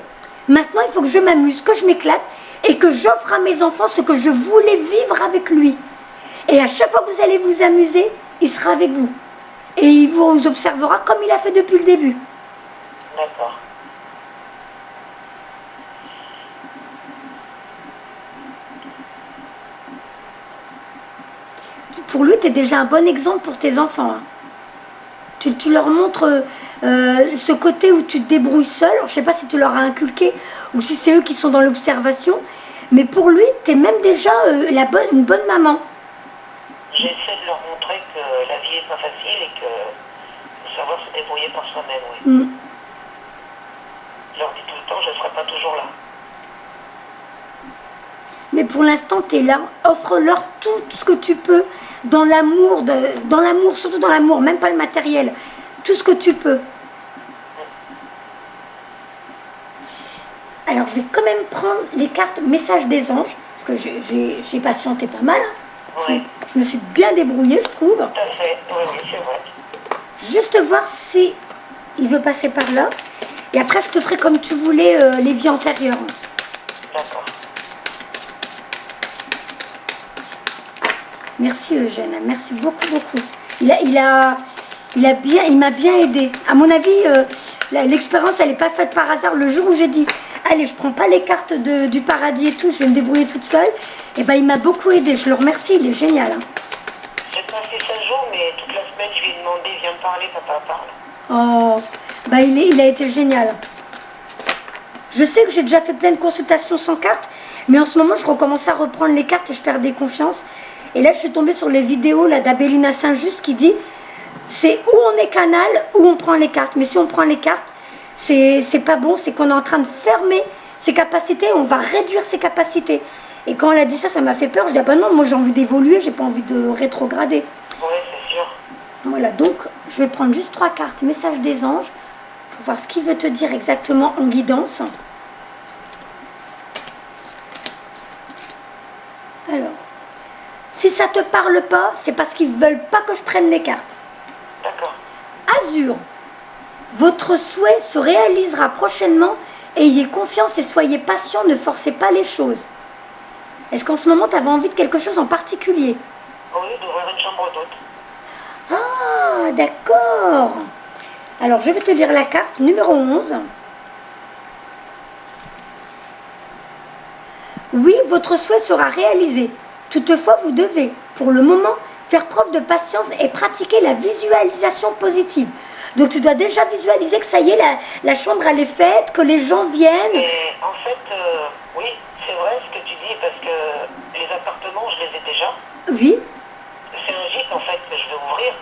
Maintenant, il faut que je m'amuse, que je m'éclate et que j'offre à mes enfants ce que je voulais vivre avec lui. Et à chaque fois que vous allez vous amuser, il sera avec vous. Et il vous observera comme il a fait depuis le début. D'accord. Pour lui, tu es déjà un bon exemple pour tes enfants. Hein. Tu leur montres ce côté où tu te débrouilles seul. Je ne sais pas si tu leur as inculqué ou si c'est eux qui sont dans l'observation. Mais pour lui, tu es même déjà une bonne maman. J'essaie de leur montrer que la vie n'est pas facile et que faut savoir se débrouiller par soi-même, oui. Je leur dis tout le temps, je ne serai pas toujours là. Mais pour l'instant, tu es là. Offre-leur tout ce que tu peux. Dans l'amour, surtout dans l'amour, même pas le matériel. Tout ce que tu peux. Alors, je vais quand même prendre les cartes messages des anges. Parce que j'ai patienté pas mal. Hein. Oui. Je me suis bien débrouillée, je trouve. Tout à fait, oui, oui, c'est vrai. Juste voir si il veut passer par là. Et après, je te ferai comme tu voulais les vies antérieures. D'accord. Merci Eugène, merci beaucoup, beaucoup. Il m'a bien aidé. À mon avis, L'expérience, elle n'est pas faite par hasard. Le jour où j'ai dit, allez, je prends pas les cartes du paradis et tout, je vais me débrouiller toute seule, et ben il m'a beaucoup aidé. Je le remercie, il est génial. Hein. J'ai passé 5 jours, mais toute la semaine, je lui ai demandé, viens me parler, papa parle. Oh, bah il a été génial. Je sais que j'ai déjà fait plein de consultations sans carte, mais en ce moment, je recommence à reprendre les cartes et je perdais confiance. Et là, je suis tombée sur les vidéos d'Abélina Saint-Just qui dit, c'est où on est canal, où on prend les cartes. Mais si on prend les cartes, c'est pas bon, c'est qu'on est en train de fermer ses capacités, on va réduire ses capacités. Et quand elle a dit ça, ça m'a fait peur. Je dis, ah ben non, moi j'ai envie d'évoluer, j'ai pas envie de rétrograder. Oui, c'est sûr. Voilà, donc je vais prendre juste 3 cartes, message des anges, pour voir ce qu'il veut te dire exactement en guidance. Alors, si ça te parle pas, c'est parce qu'ils veulent pas que je prenne les cartes. D'accord. Azur, votre souhait se réalisera prochainement. Ayez confiance et soyez patient, ne forcez pas les choses. Est-ce qu'en ce moment, tu avais envie de quelque chose en particulier? Oui, d'ouvrir une chambre d'hôte. Ah, d'accord. Alors, je vais te lire la carte numéro 11. Oui, votre souhait sera réalisé. Toutefois, vous devez, pour le moment, faire preuve de patience et pratiquer la visualisation positive. Donc, tu dois déjà visualiser que ça y est, la chambre, elle est faite, que les gens viennent. Et en fait, oui, c'est vrai ce que tu dis, parce que les appartements, je les ai déjà. Oui. C'est un gîte, en fait, que je vais ouvrir.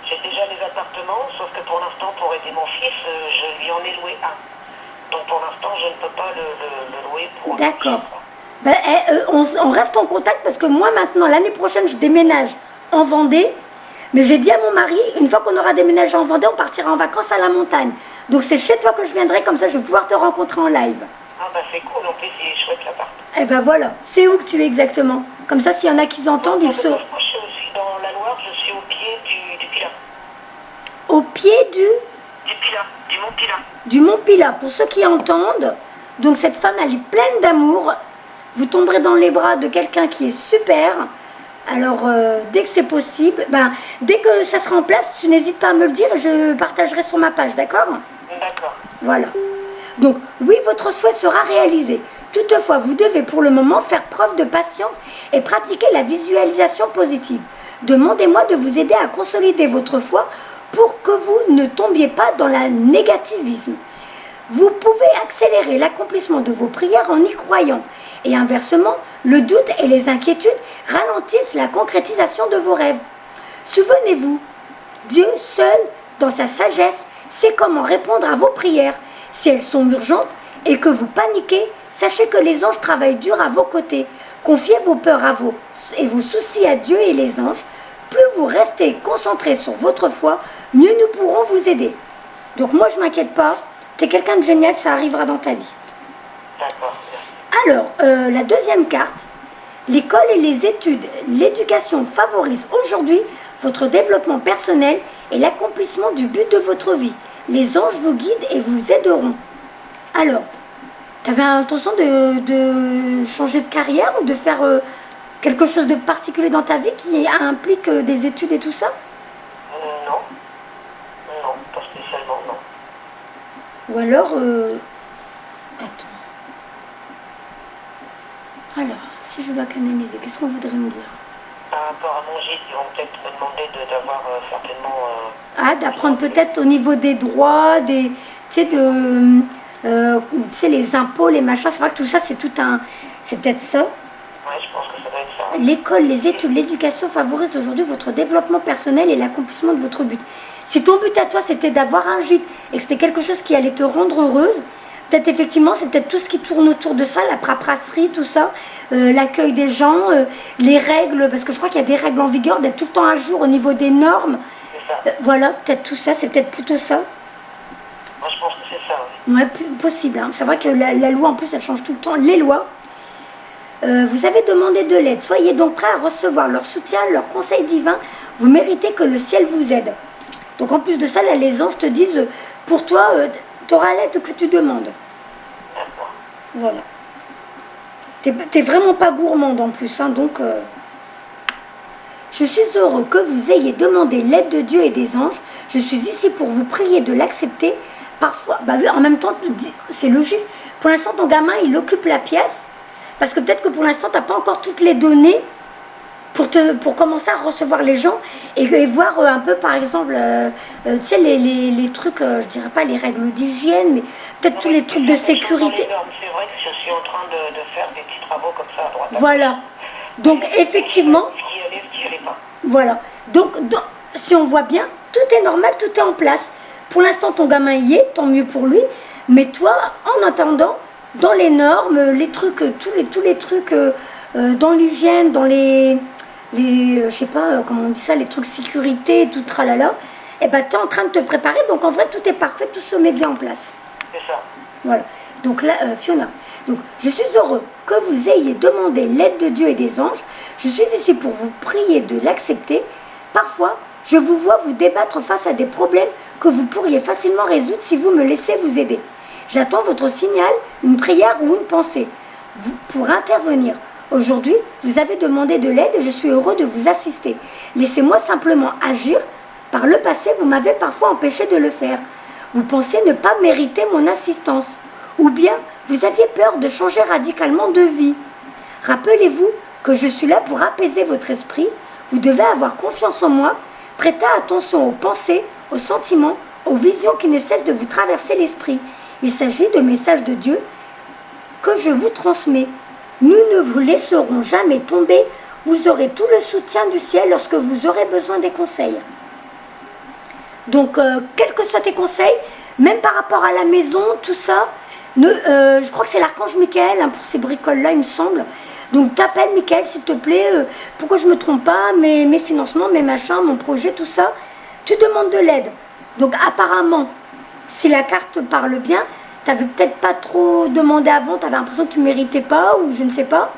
J'ai déjà les appartements, sauf que pour l'instant, pour aider mon fils, je lui en ai loué un. Donc, pour l'instant, je ne peux pas le louer pour... D'accord. Ben, on reste en contact parce que moi, maintenant, l'année prochaine, je déménage en Vendée. Mais j'ai dit à mon mari, une fois qu'on aura déménagé en Vendée, on partira en vacances à la montagne. Donc c'est chez toi que je viendrai, comme ça je vais pouvoir te rencontrer en live. Ah bah c'est cool, en plus il est chouette l'appart. Eh ben voilà, c'est où que tu es exactement? Comme ça s'il y en a qui entendent, ils sauront. Moi je suis aussi dans la Loire, je suis au pied du Pilat. Au pied Du Pilat, du Mont Pilat. Du Mont Pilat, pour ceux qui entendent. Donc cette femme, elle est pleine d'amour. Vous tomberez dans les bras de quelqu'un qui est super. Alors, dès que c'est possible, dès que ça sera en place, tu n'hésites pas à me le dire et je partagerai sur ma page, d'accord? D'accord. Voilà. Donc, oui, votre souhait sera réalisé. Toutefois, vous devez pour le moment faire preuve de patience et pratiquer la visualisation positive. Demandez-moi de vous aider à consolider votre foi pour que vous ne tombiez pas dans le négativisme. Vous pouvez accélérer l'accomplissement de vos prières en y croyant. Et inversement, le doute et les inquiétudes ralentissent la concrétisation de vos rêves. Souvenez-vous, Dieu seul, dans sa sagesse, sait comment répondre à vos prières. Si elles sont urgentes et que vous paniquez, sachez que les anges travaillent dur à vos côtés. Confiez vos peurs à vous et vos soucis à Dieu et les anges. Plus vous restez concentrés sur votre foi, mieux nous pourrons vous aider. Donc moi, je ne m'inquiète pas. Tu es quelqu'un de génial, ça arrivera dans ta vie. D'accord. Alors, la deuxième carte, l'école et les études, l'éducation favorisent aujourd'hui votre développement personnel et l'accomplissement du but de votre vie. Les anges vous guident et vous aideront. Alors, tu avais l'intention de changer de carrière ou de faire quelque chose de particulier dans ta vie qui implique des études et tout ça? Non. Non, pas spécialement, non. Ou alors, attends. Alors, si je dois canaliser, qu'est-ce qu'on voudrait me dire? Par rapport à mon gîte, ils vont peut-être me demander d'avoir certainement... D'apprendre peut-être au niveau des droits, tu sais, les impôts, les machins. C'est vrai que tout ça, c'est c'est peut-être ça. Ouais, je pense que ça doit être ça. L'école, les études, l'éducation favorisent aujourd'hui votre développement personnel et l'accomplissement de votre but. Si ton but à toi, c'était d'avoir un gîte et que c'était quelque chose qui allait te rendre heureuse, peut-être effectivement, c'est peut-être tout ce qui tourne autour de ça, la paperasserie, tout ça, l'accueil des gens, les règles, parce que je crois qu'il y a des règles en vigueur, d'être tout le temps à jour au niveau des normes. C'est ça. Voilà, peut-être tout ça, c'est peut-être plutôt ça. Moi, je pense que c'est ça, oui. Ouais, possible. Hein. C'est vrai que la loi, en plus, elle change tout le temps. Les lois. Vous avez demandé de l'aide. Soyez donc prêts à recevoir leur soutien, leurs conseils divins. Vous méritez que le ciel vous aide. Donc, en plus de ça, là, les anges te disent, pour toi, tu auras l'aide que tu demandes. D'accord. Voilà. T'es vraiment pas gourmande en plus, hein, donc... Je suis heureux que vous ayez demandé l'aide de Dieu et des anges. Je suis ici pour vous prier de l'accepter parfois, bah oui, en même temps, c'est logique. Pour l'instant, ton gamin, il occupe la pièce, parce que peut-être que pour l'instant, tu n'as pas encore toutes les données pour commencer à recevoir les gens et voir un peu, par exemple, tu sais, les trucs, je dirais pas les règles d'hygiène, mais peut-être tous les trucs de sécurité. C'est vrai que je suis en train de faire des petits travaux comme ça à droite. Voilà. Donc, effectivement, Ce qui allait, ce qui allait pas. voilà. Donc, si on voit bien, tout est normal, tout est en place. Pour l'instant, ton gamin y est, tant mieux pour lui. Mais toi, en attendant, dans les normes, les trucs, tous les trucs dans l'hygiène, dans je sais pas, comment on dit ça, les trucs sécurité, tout tralala, et ben tu es en train de te préparer. Donc, en vrai, tout est parfait, tout se met bien en place. C'est ça. Voilà. Donc là, Fiona, donc, je suis heureux que vous ayez demandé l'aide de Dieu et des anges. Je suis ici pour vous prier de l'accepter. Parfois, je vous vois vous débattre face à des problèmes que vous pourriez facilement résoudre si vous me laissez vous aider. J'attends votre signal, une prière ou une pensée pour intervenir. Aujourd'hui, vous avez demandé de l'aide et je suis heureux de vous assister. Laissez-moi simplement agir. Par le passé, vous m'avez parfois empêché de le faire. Vous pensez ne pas mériter mon assistance. Ou bien, vous aviez peur de changer radicalement de vie. Rappelez-vous que je suis là pour apaiser votre esprit. Vous devez avoir confiance en moi. Prêtez attention aux pensées, aux sentiments, aux visions qui ne cessent de vous traverser l'esprit. Il s'agit de messages de Dieu que je vous transmets. Nous ne vous laisserons jamais tomber. Vous aurez tout le soutien du ciel lorsque vous aurez besoin des conseils. Donc, quels que soient tes conseils, même par rapport à la maison, tout ça, je crois que c'est l'archange Michael pour ces bricoles-là, il me semble. Donc, t'appelles Michael, s'il te plaît, pourquoi je ne me trompe pas, mes financements, mes machins, mon projet, tout ça. Tu demandes de l'aide. Donc, apparemment, si la carte te parle bien, tu n'avais peut-être pas trop demandé avant, tu avais l'impression que tu ne méritais pas, ou je ne sais pas.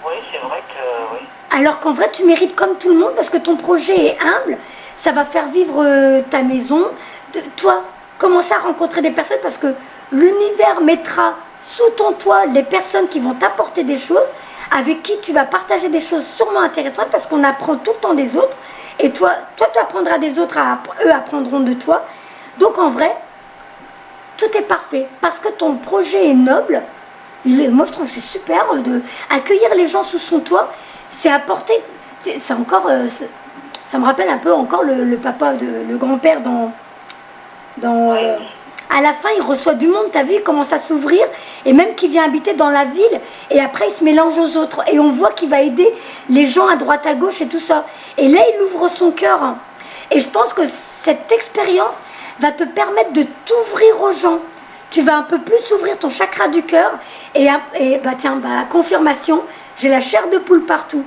Oui, c'est vrai que oui. Alors qu'en vrai, tu mérites comme tout le monde, parce que ton projet est humble, ça va faire vivre ta maison. Toi, commencer à rencontrer des personnes, parce que l'univers mettra sous ton toit les personnes qui vont t'apporter des choses, avec qui tu vas partager des choses sûrement intéressantes, parce qu'on apprend tout le temps des autres, et toi tu apprendras des autres, eux apprendront de toi. Donc en vrai, tout est parfait, parce que ton projet est noble. Moi je trouve que c'est super d'accueillir les gens sous son toit, c'est apporter, c'est encore, ça me rappelle un peu encore le papa, le grand-père à la fin, il reçoit du monde, t'as vu, il commence à s'ouvrir, et même qu'il vient habiter dans la ville, et après il se mélange aux autres, et on voit qu'il va aider les gens à droite, à gauche, et tout ça. Et là, il ouvre son cœur. Et je pense que cette expérience va te permettre de t'ouvrir aux gens. Tu vas un peu plus ouvrir ton chakra du cœur, et confirmation, j'ai la chair de poule partout.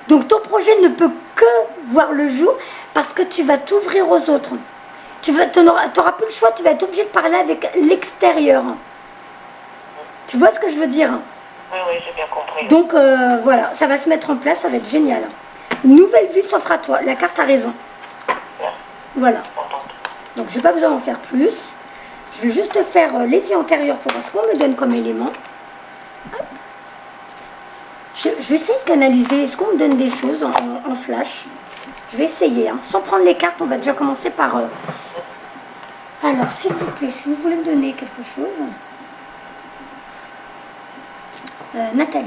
Donc ton projet ne peut que voir le jour, parce que tu vas t'ouvrir aux autres. Tu n'auras plus le choix, tu vas être obligé de parler avec l'extérieur. Tu vois ce que je veux dire? Oui, j'ai bien compris. Donc voilà, ça va se mettre en place, ça va être génial. Une nouvelle vie s'offre à toi, la carte a raison. Voilà. Donc j'ai pas besoin d'en faire plus. Je vais juste faire les vies antérieures pour voir ce qu'on me donne comme élément. Je vais essayer de canaliser, est-ce qu'on me donne des choses en flash? Je vais essayer, sans prendre les cartes, on va déjà commencer par... Alors, s'il vous plaît, si vous voulez me donner quelque chose... Nathalie.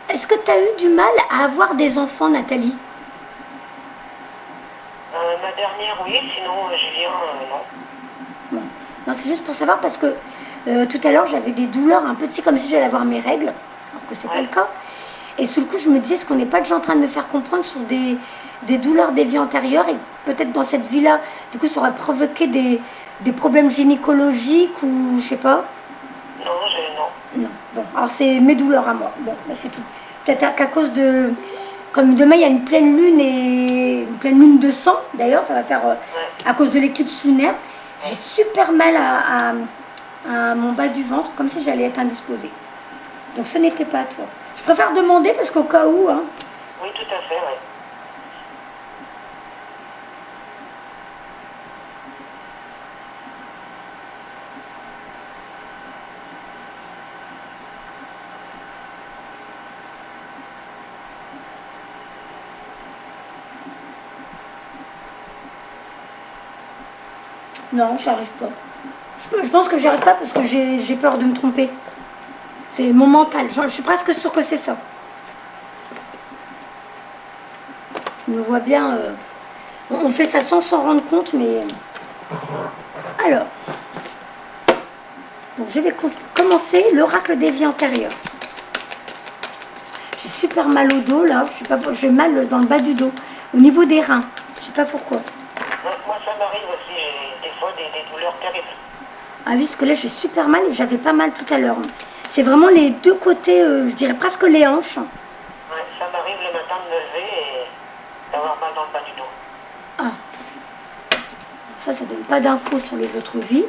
Est-ce que tu as eu du mal à avoir des enfants, Nathalie? Ma dernière, oui, sinon Julien, non. Bon. Non, c'est juste pour savoir parce que tout à l'heure j'avais des douleurs un peu, tu sais, comme si j'allais avoir mes règles, alors que c'est pas le cas. Et sous le coup, je me disais, est-ce qu'on n'est pas déjà en train de me faire comprendre sur des douleurs des vies antérieures, et peut-être dans cette vie-là, du coup, ça aurait provoqué des problèmes gynécologiques ou je sais pas? Non. Non. Bon, alors c'est mes douleurs à moi. Bon, bah c'est tout. Peut-être qu'à cause de... Comme demain, il y a une pleine lune et une pleine lune de sang, d'ailleurs, ça va faire à cause de l'éclipse lunaire. J'ai super mal à mon bas du ventre, comme si j'allais être indisposée. Donc ce n'était pas à toi. Je préfère demander parce qu'au cas où... Oui, tout à fait, oui. Non, j'arrive pas. Je pense que j'y arrive pas parce que j'ai peur de me tromper. C'est mon mental. Je suis presque sûre que c'est ça. Je me vois bien. On fait ça sans s'en rendre compte, mais. Alors. Donc je vais commencer l'oracle des vies antérieures. J'ai super mal au dos là. Je sais pas. J'ai mal dans le bas du dos, au niveau des reins. Je sais pas pourquoi. Moi, ça m'arrive aussi. J'ai des fois des douleurs terribles. Ah oui, parce que là j'ai super mal et j'avais pas mal tout à l'heure. C'est vraiment les deux côtés, je dirais presque les hanches. Ouais, ça m'arrive le matin de me lever et d'avoir mal dans le bas du dos. Ah. Ça donne pas d'infos sur les autres vies.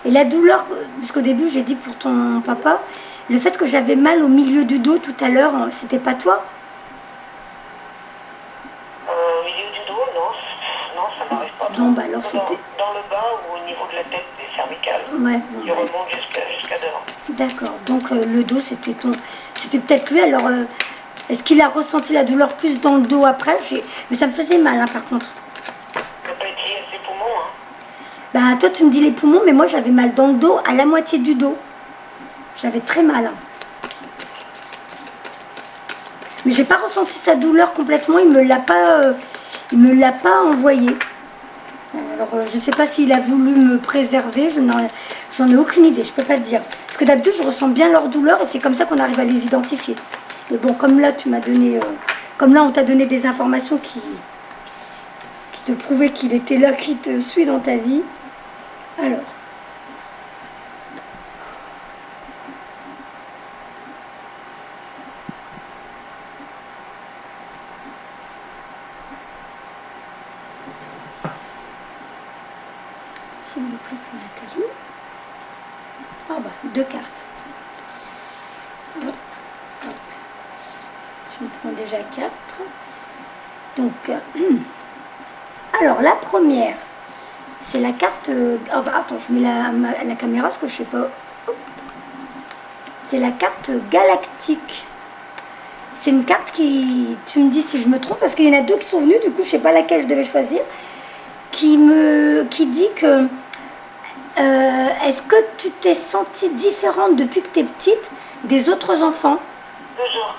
Et la douleur, parce qu'au début j'ai dit pour ton papa, le fait que j'avais mal au milieu du dos tout à l'heure, c'était pas toi? Au milieu du dos, non, ça m'arrive pas. Non, bah alors c'était... Dans le bas ou au niveau de la tête, des cervicales. Ouais, qui remonte jusqu'à devant. D'accord, donc le dos c'était ton... C'était peut-être lui, alors est-ce qu'il a ressenti la douleur plus dans le dos après? Mais ça me faisait mal par contre. Ça peut être lié à ses poumons, hein. Bah toi tu me dis les poumons, mais moi j'avais mal dans le dos, à la moitié du dos. J'avais très mal. Mais j'ai pas ressenti sa douleur complètement, il me l'a pas envoyé. Alors je sais pas s'il a voulu me préserver, j'en ai aucune idée, je peux pas te dire. Parce que d'habitude je ressens bien leur douleur et c'est comme ça qu'on arrive à les identifier. Mais bon, comme là tu m'as donné, comme là on t'a donné des informations qui te prouvaient qu'il était là, qui te suit dans ta vie. Alors. S'il vous plaît pour Nathalie. Ah bah, 2 cartes. Hop, hop. Je me prends déjà 4. Donc, alors la première, c'est la carte... oh bah, attends, je mets la caméra parce que je sais pas. C'est la carte galactique. C'est une carte qui... Tu me dis si je me trompe, parce qu'il y en a 2 qui sont venus, du coup je sais pas laquelle je devais choisir. Qui dit que... est-ce que tu t'es sentie différente depuis que tu es petite des autres enfants? Toujours.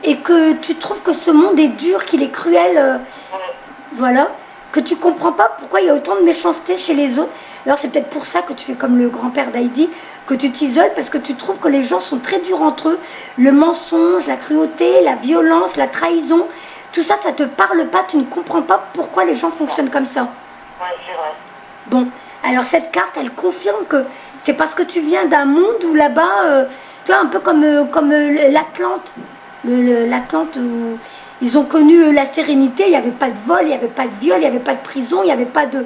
Et que tu trouves que ce monde est dur, qu'il est cruel, Ouais. voilà, que tu comprends pas pourquoi il y a autant de méchanceté chez les autres. Alors c'est peut-être pour ça que tu fais comme le grand-père d'Heidi, que tu t'isoles, parce que tu trouves que les gens sont très durs entre eux. Le mensonge, la cruauté, la violence, la trahison, tout ça, ça te parle pas, tu ne comprends pas pourquoi les gens fonctionnent comme ça. Ouais, c'est vrai. Bon, alors cette carte, elle confirme que c'est parce que tu viens d'un monde où là-bas, tu vois, un peu comme l'Atlante. L'Atlante, où ils ont connu la sérénité, il n'y avait pas de vol, il n'y avait pas de viol, il n'y avait pas de prison, il n'y avait pas de...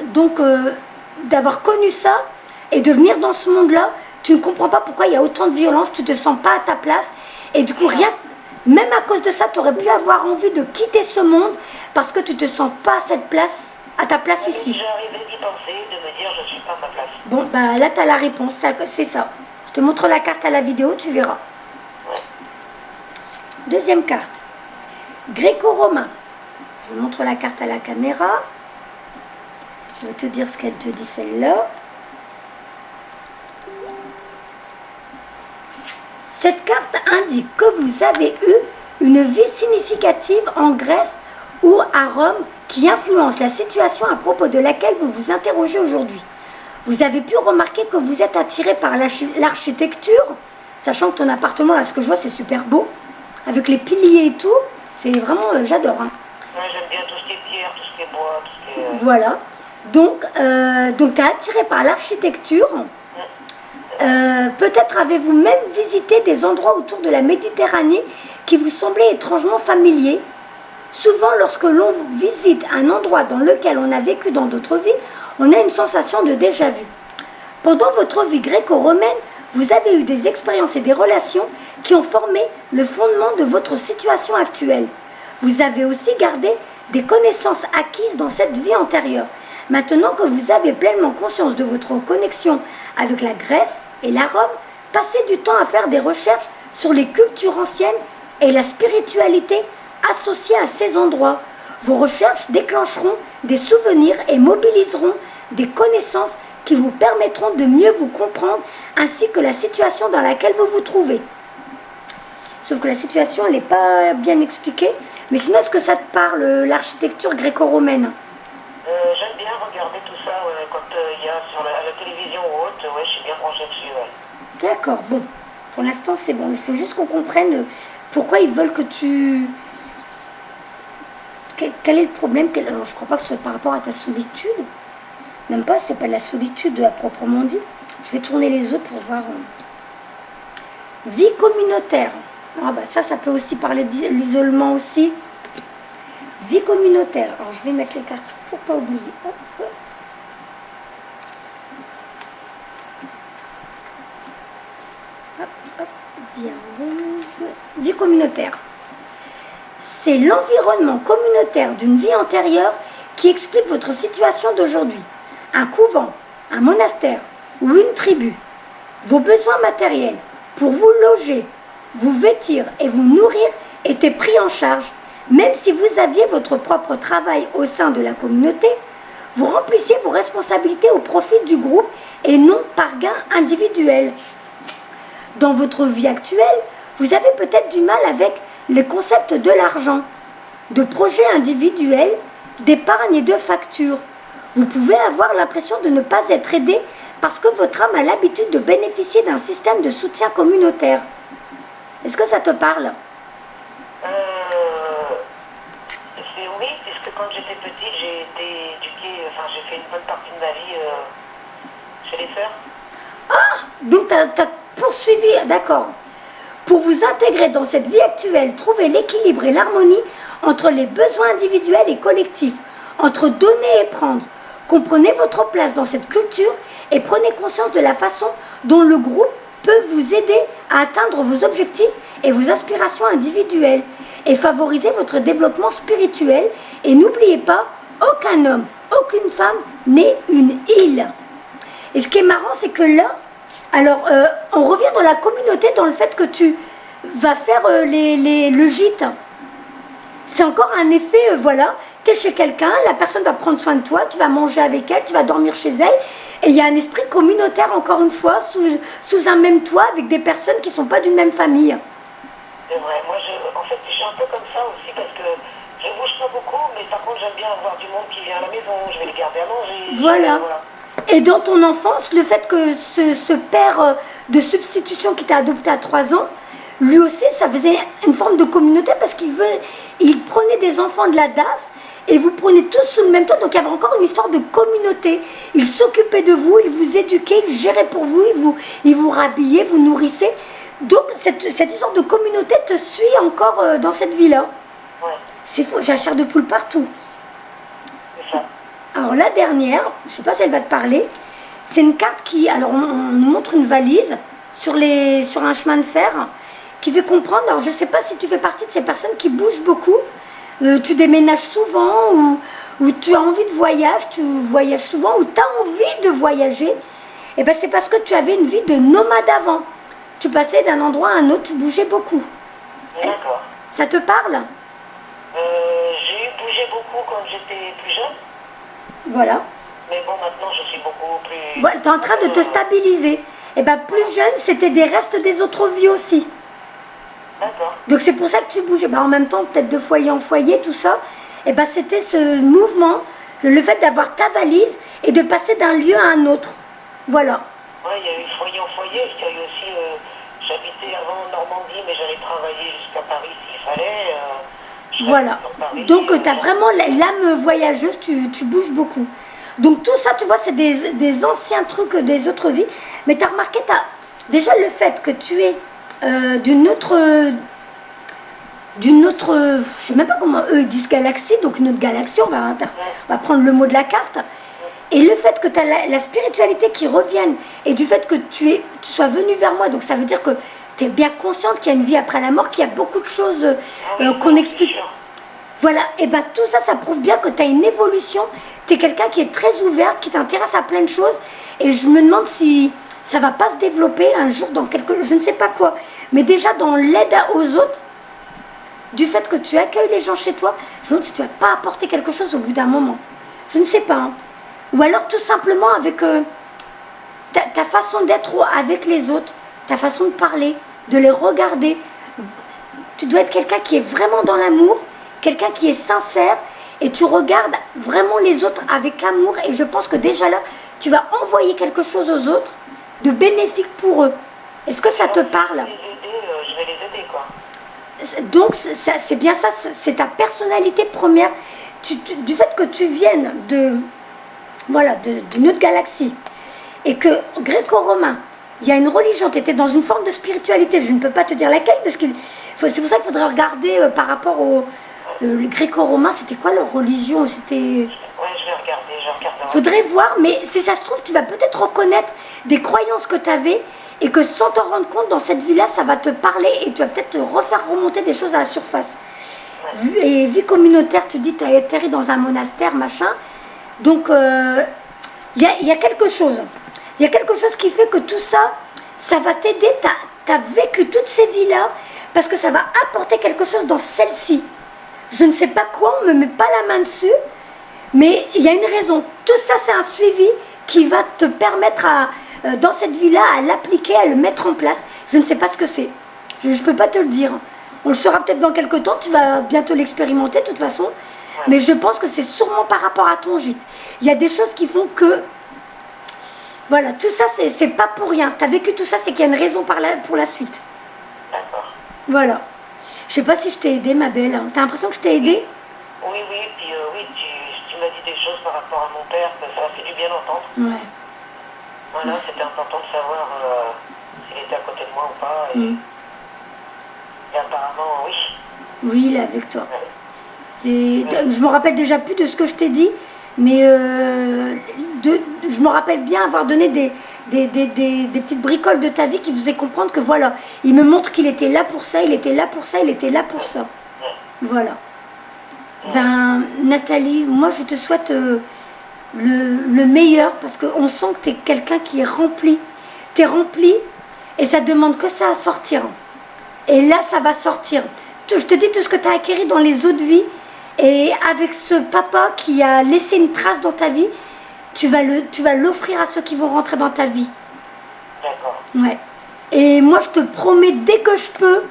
Donc, d'avoir connu ça et de venir dans ce monde-là, tu ne comprends pas pourquoi il y a autant de violence, tu ne te sens pas à ta place. Et du coup, rien, même à cause de ça, tu aurais pu avoir envie de quitter ce monde parce que tu ne te sens pas à ta place ici. J'arrivais d'y penser, de me dire je ne suis pas à ma place. Bon, bah là, tu as la réponse, c'est ça. Je te montre la carte à la vidéo, tu verras. Deuxième carte, gréco-romain. Je montre la carte à la caméra. Je vais te dire ce qu'elle te dit celle-là. Cette carte indique que vous avez eu une vie significative en Grèce ou à Rome qui influence la situation à propos de laquelle vous vous interrogez aujourd'hui. Vous avez pu remarquer que vous êtes attiré par l'architecture, sachant que ton appartement, là, ce que je vois, c'est super beau, avec les piliers et tout. C'est vraiment, j'adore. Hein. Ouais, j'aime bien tout ce qui est pierre, tout ce qui est bois, tout ce qui est... Voilà. Donc tu es attiré par l'architecture. Peut-être avez-vous même visité des endroits autour de la Méditerranée qui vous semblaient étrangement familiers. Souvent, lorsque l'on visite un endroit dans lequel on a vécu dans d'autres vies, on a une sensation de déjà-vu. Pendant votre vie gréco-romaine, vous avez eu des expériences et des relations qui ont formé le fondement de votre situation actuelle. Vous avez aussi gardé des connaissances acquises dans cette vie antérieure. Maintenant que vous avez pleinement conscience de votre connexion avec la Grèce et la Rome, passer du temps à faire des recherches sur les cultures anciennes et la spiritualité associée à ces endroits. Vos recherches déclencheront des souvenirs et mobiliseront des connaissances qui vous permettront de mieux vous comprendre ainsi que la situation dans laquelle vous vous trouvez. Sauf que la situation, elle n'est pas bien expliquée. Mais sinon, est-ce que ça te parle, l'architecture gréco-romaine? J'aime bien regarder tout ça quand il y a sur la télévision ou autre. Ouais, je suis bien branchée dessus. Ouais. D'accord, bon. Pour l'instant, c'est bon. Il faut juste qu'on comprenne pourquoi ils veulent que tu... Quel est le problème? Alors, je ne crois pas que ce soit par rapport à ta solitude. Même pas, c'est pas la solitude à proprement dit. Je vais tourner les autres pour voir. Vie communautaire. Ah bah ça peut aussi parler de l'isolement aussi. Vie communautaire. Alors je vais mettre les cartes pour pas oublier. Hop. Hop, hop. Vie amoureuse. Vie communautaire. C'est l'environnement communautaire d'une vie antérieure qui explique votre situation d'aujourd'hui. Un couvent, un monastère ou une tribu. Vos besoins matériels pour vous loger, vous vêtir et vous nourrir étaient pris en charge. Même si vous aviez votre propre travail au sein de la communauté, vous remplissiez vos responsabilités au profit du groupe et non par gain individuel. Dans votre vie actuelle, vous avez peut-être du mal avec les concepts de l'argent, de projets individuels, d'épargne et de factures. Vous pouvez avoir l'impression de ne pas être aidé parce que votre âme a l'habitude de bénéficier d'un système de soutien communautaire. Est-ce que ça te parle? Oui, puisque quand j'étais petite, j'ai été éduquée, enfin j'ai fait une bonne partie de ma vie chez les sœurs. Ah, donc tu as poursuivi, d'accord. Pour vous intégrer dans cette vie actuelle, trouvez l'équilibre et l'harmonie entre les besoins individuels et collectifs, entre donner et prendre. Comprenez votre place dans cette culture et prenez conscience de la façon dont le groupe peut vous aider à atteindre vos objectifs et vos aspirations individuelles et favoriser votre développement spirituel. Et n'oubliez pas, aucun homme, aucune femme n'est une île. Et ce qui est marrant, c'est que là, alors on revient dans la communauté, dans le fait que tu vas faire le gîte. C'est encore un effet, voilà, tu es chez quelqu'un, la personne va prendre soin de toi, tu vas manger avec elle, tu vas dormir chez elle. Et il y a un esprit communautaire, encore une fois, sous un même toit, avec des personnes qui ne sont pas d'une même famille. C'est vrai, moi en fait je suis un peu comme ça aussi parce que je bouge pas beaucoup, mais par contre j'aime bien avoir du monde qui vient à la maison, je vais les garder à manger. Voilà. Et dans ton enfance, le fait que ce père de substitution qui t'a adopté à 3 ans, lui aussi ça faisait une forme de communauté parce il prenait des enfants de la DAS et vous prenez tous sous le même toit, donc il y avait encore une histoire de communauté. Il s'occupait de vous, il vous éduquait, il gérait pour vous, il vous rhabillait, vous nourrissait. Donc cette histoire de communauté te suit encore dans cette vie-là. Ouais. C'est fou, j'ai la chair de poule partout. C'est ça. Alors la dernière, je ne sais pas si elle va te parler, c'est une carte qui, alors on nous montre une valise sur un chemin de fer qui fait comprendre, alors je ne sais pas si tu fais partie de ces personnes qui bougent beaucoup, tu déménages souvent ou tu as envie de voyage, tu voyages souvent ou tu as envie de voyager, et bien c'est parce que tu avais une vie de nomade avant. Tu passais d'un endroit à un autre, tu bougeais beaucoup. D'accord. Ça te parle? J'ai bougé beaucoup quand j'étais plus jeune. Voilà. Mais bon, maintenant je suis beaucoup plus... Voilà, tu es en train de te stabiliser. Et bien plus jeune, c'était des restes des autres vies aussi. D'accord. Donc c'est pour ça que tu bougeais. Ben, en même temps, peut-être de foyer en foyer, tout ça. Et ben c'était ce mouvement, le fait d'avoir ta valise et de passer d'un lieu à un autre. Voilà. Oui, il y a eu foyer en foyer, il y a eu aussi, j'habitais avant en Normandie, mais j'allais travailler jusqu'à Paris s'il fallait. Voilà. Donc tu as vraiment l'âme voyageuse, tu bouges beaucoup. Donc tout ça, tu vois, c'est des anciens trucs des autres vies. Mais tu as remarqué, déjà le fait que tu es d'une autre, je sais même pas comment eux disent galaxie, donc une autre galaxie, on va prendre le mot de la carte. Et le fait que tu as la spiritualité qui revienne et du fait que tu sois venu vers moi, donc ça veut dire que tu es bien consciente qu'il y a une vie après la mort, qu'il y a beaucoup de choses qu'on explique. Voilà, et bien tout ça, ça prouve bien que tu as une évolution, tu es quelqu'un qui est très ouverte, qui t'intéresse à plein de choses. Et je me demande si ça va pas se développer un jour dans quelque... Je ne sais pas quoi. Mais déjà dans l'aide aux autres, du fait que tu accueilles les gens chez toi, je me demande si tu vas pas apporter quelque chose au bout d'un moment. Je ne sais pas. Hein. Ou alors tout simplement avec ta façon d'être avec les autres, ta façon de parler, de les regarder. Tu dois être quelqu'un qui est vraiment dans l'amour, quelqu'un qui est sincère, et tu regardes vraiment les autres avec amour. Et je pense que déjà là, tu vas envoyer quelque chose aux autres de bénéfique pour eux. Est-ce que ça te parle? Je vais les aider, quoi. Donc c'est bien ça, c'est ta personnalité première. Du fait que tu viennes d'une autre galaxie et que gréco-romain, il y a une religion, tu étais dans une forme de spiritualité, je ne peux pas te dire laquelle, parce que c'est pour ça qu'il faudrait regarder par rapport au gréco-romain, c'était quoi leur religion? C'était... Ouais, je vais regarder. Faudrait voir, mais si ça se trouve, tu vas peut-être reconnaître des croyances que tu avais et que sans t'en rendre compte, dans cette vie-là, ça va te parler et tu vas peut-être te refaire remonter des choses à la surface. Ouais. Et vie communautaire, tu dis, tu as atterri dans un monastère, machin. Donc, il y a quelque chose. Il y a quelque chose qui fait que tout ça, ça va t'aider. Tu as vécu toutes ces vies-là parce que ça va apporter quelque chose dans celle-ci. Je ne sais pas quoi, on ne me met pas la main dessus, mais il y a une raison. Tout ça, c'est un suivi qui va te permettre dans cette vie-là, à l'appliquer, à le mettre en place. Je ne sais pas ce que c'est. Je ne peux pas te le dire. On le saura peut-être dans quelques temps, tu vas bientôt l'expérimenter de toute façon. Mais je pense que c'est sûrement par rapport à ton gîte. Il y a des choses qui font que... Voilà, tout ça, c'est pas pour rien. Tu as vécu tout ça, c'est qu'il y a une raison pour la suite. D'accord. Voilà. Je sais pas si je t'ai aidé, ma belle. T'as l'impression que je t'ai aidé? Oui, puis oui, tu m'as dit des choses par rapport à mon père, que ça a fait du bien d'entendre. Ouais. Voilà, c'était important de savoir s'il était à côté de moi ou pas. Et apparemment, oui. Oui, il est avec toi. Ouais. Je me rappelle déjà plus de ce que je t'ai dit, mais je me rappelle bien avoir donné des petites bricoles de ta vie qui faisaient comprendre que voilà, il me montre qu'il était là pour ça, il était là pour ça, il était là pour ça. Voilà. Ben, Nathalie, moi je te souhaite le meilleur parce qu'on sent que tu es quelqu'un qui est rempli. Tu es rempli et ça demande que ça à sortir. Et là, ça va sortir. Je te dis tout ce que tu as acquis dans les autres vies et avec ce papa qui a laissé une trace dans ta vie, tu vas l'offrir à ceux qui vont rentrer dans ta vie. D'accord. Ouais. Et moi, je te promets, dès que je peux,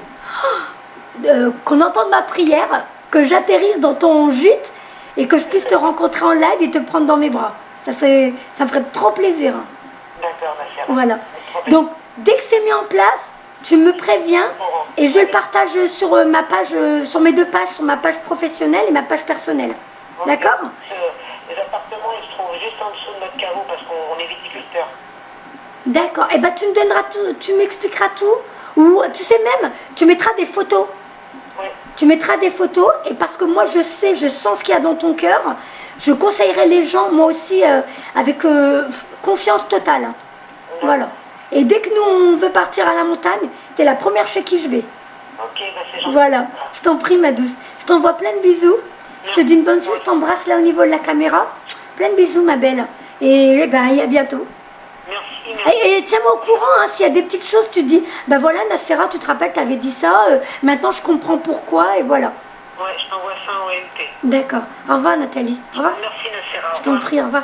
qu'on entende ma prière, que j'atterrisse dans ton gîte et que je puisse te rencontrer en live et te prendre dans mes bras. Ça me ferait trop plaisir. D'accord, ma chère. Voilà. Donc, dès que c'est mis en place, tu me préviens et je le partage sur ma page, sur mes deux pages, sur ma page professionnelle et ma page personnelle. D'accord ? Les appartements, ils se trouvent juste en dessous de notre caveau parce qu'on est viticulteurs. D'accord. Et ben tu me donneras tout, tu m'expliqueras tout. Ou tu sais même, tu mettras des photos. Oui. Tu mettras des photos et parce que moi je sais, je sens ce qu'il y a dans ton cœur, je conseillerais les gens, moi aussi, avec confiance totale. Voilà. Et dès que nous on veut partir à la montagne, t'es la première chez qui je vais. Ok, bah c'est gentil. Voilà. Je t'en prie ma douce. Je t'envoie plein de bisous. Je te dis une bonne chose, je t'embrasse là au niveau de la caméra. Plein de bisous ma belle. Et ben à bientôt. Merci. Et tiens-moi au courant, hein, s'il y a des petites choses, tu te dis, ben voilà Nacera, tu te rappelles, tu avais dit ça, maintenant je comprends pourquoi, et voilà. Ouais, je t'envoie ça en MP. D'accord. Au revoir Nathalie. Au revoir. Merci Nacera. Je t'en prie, au revoir.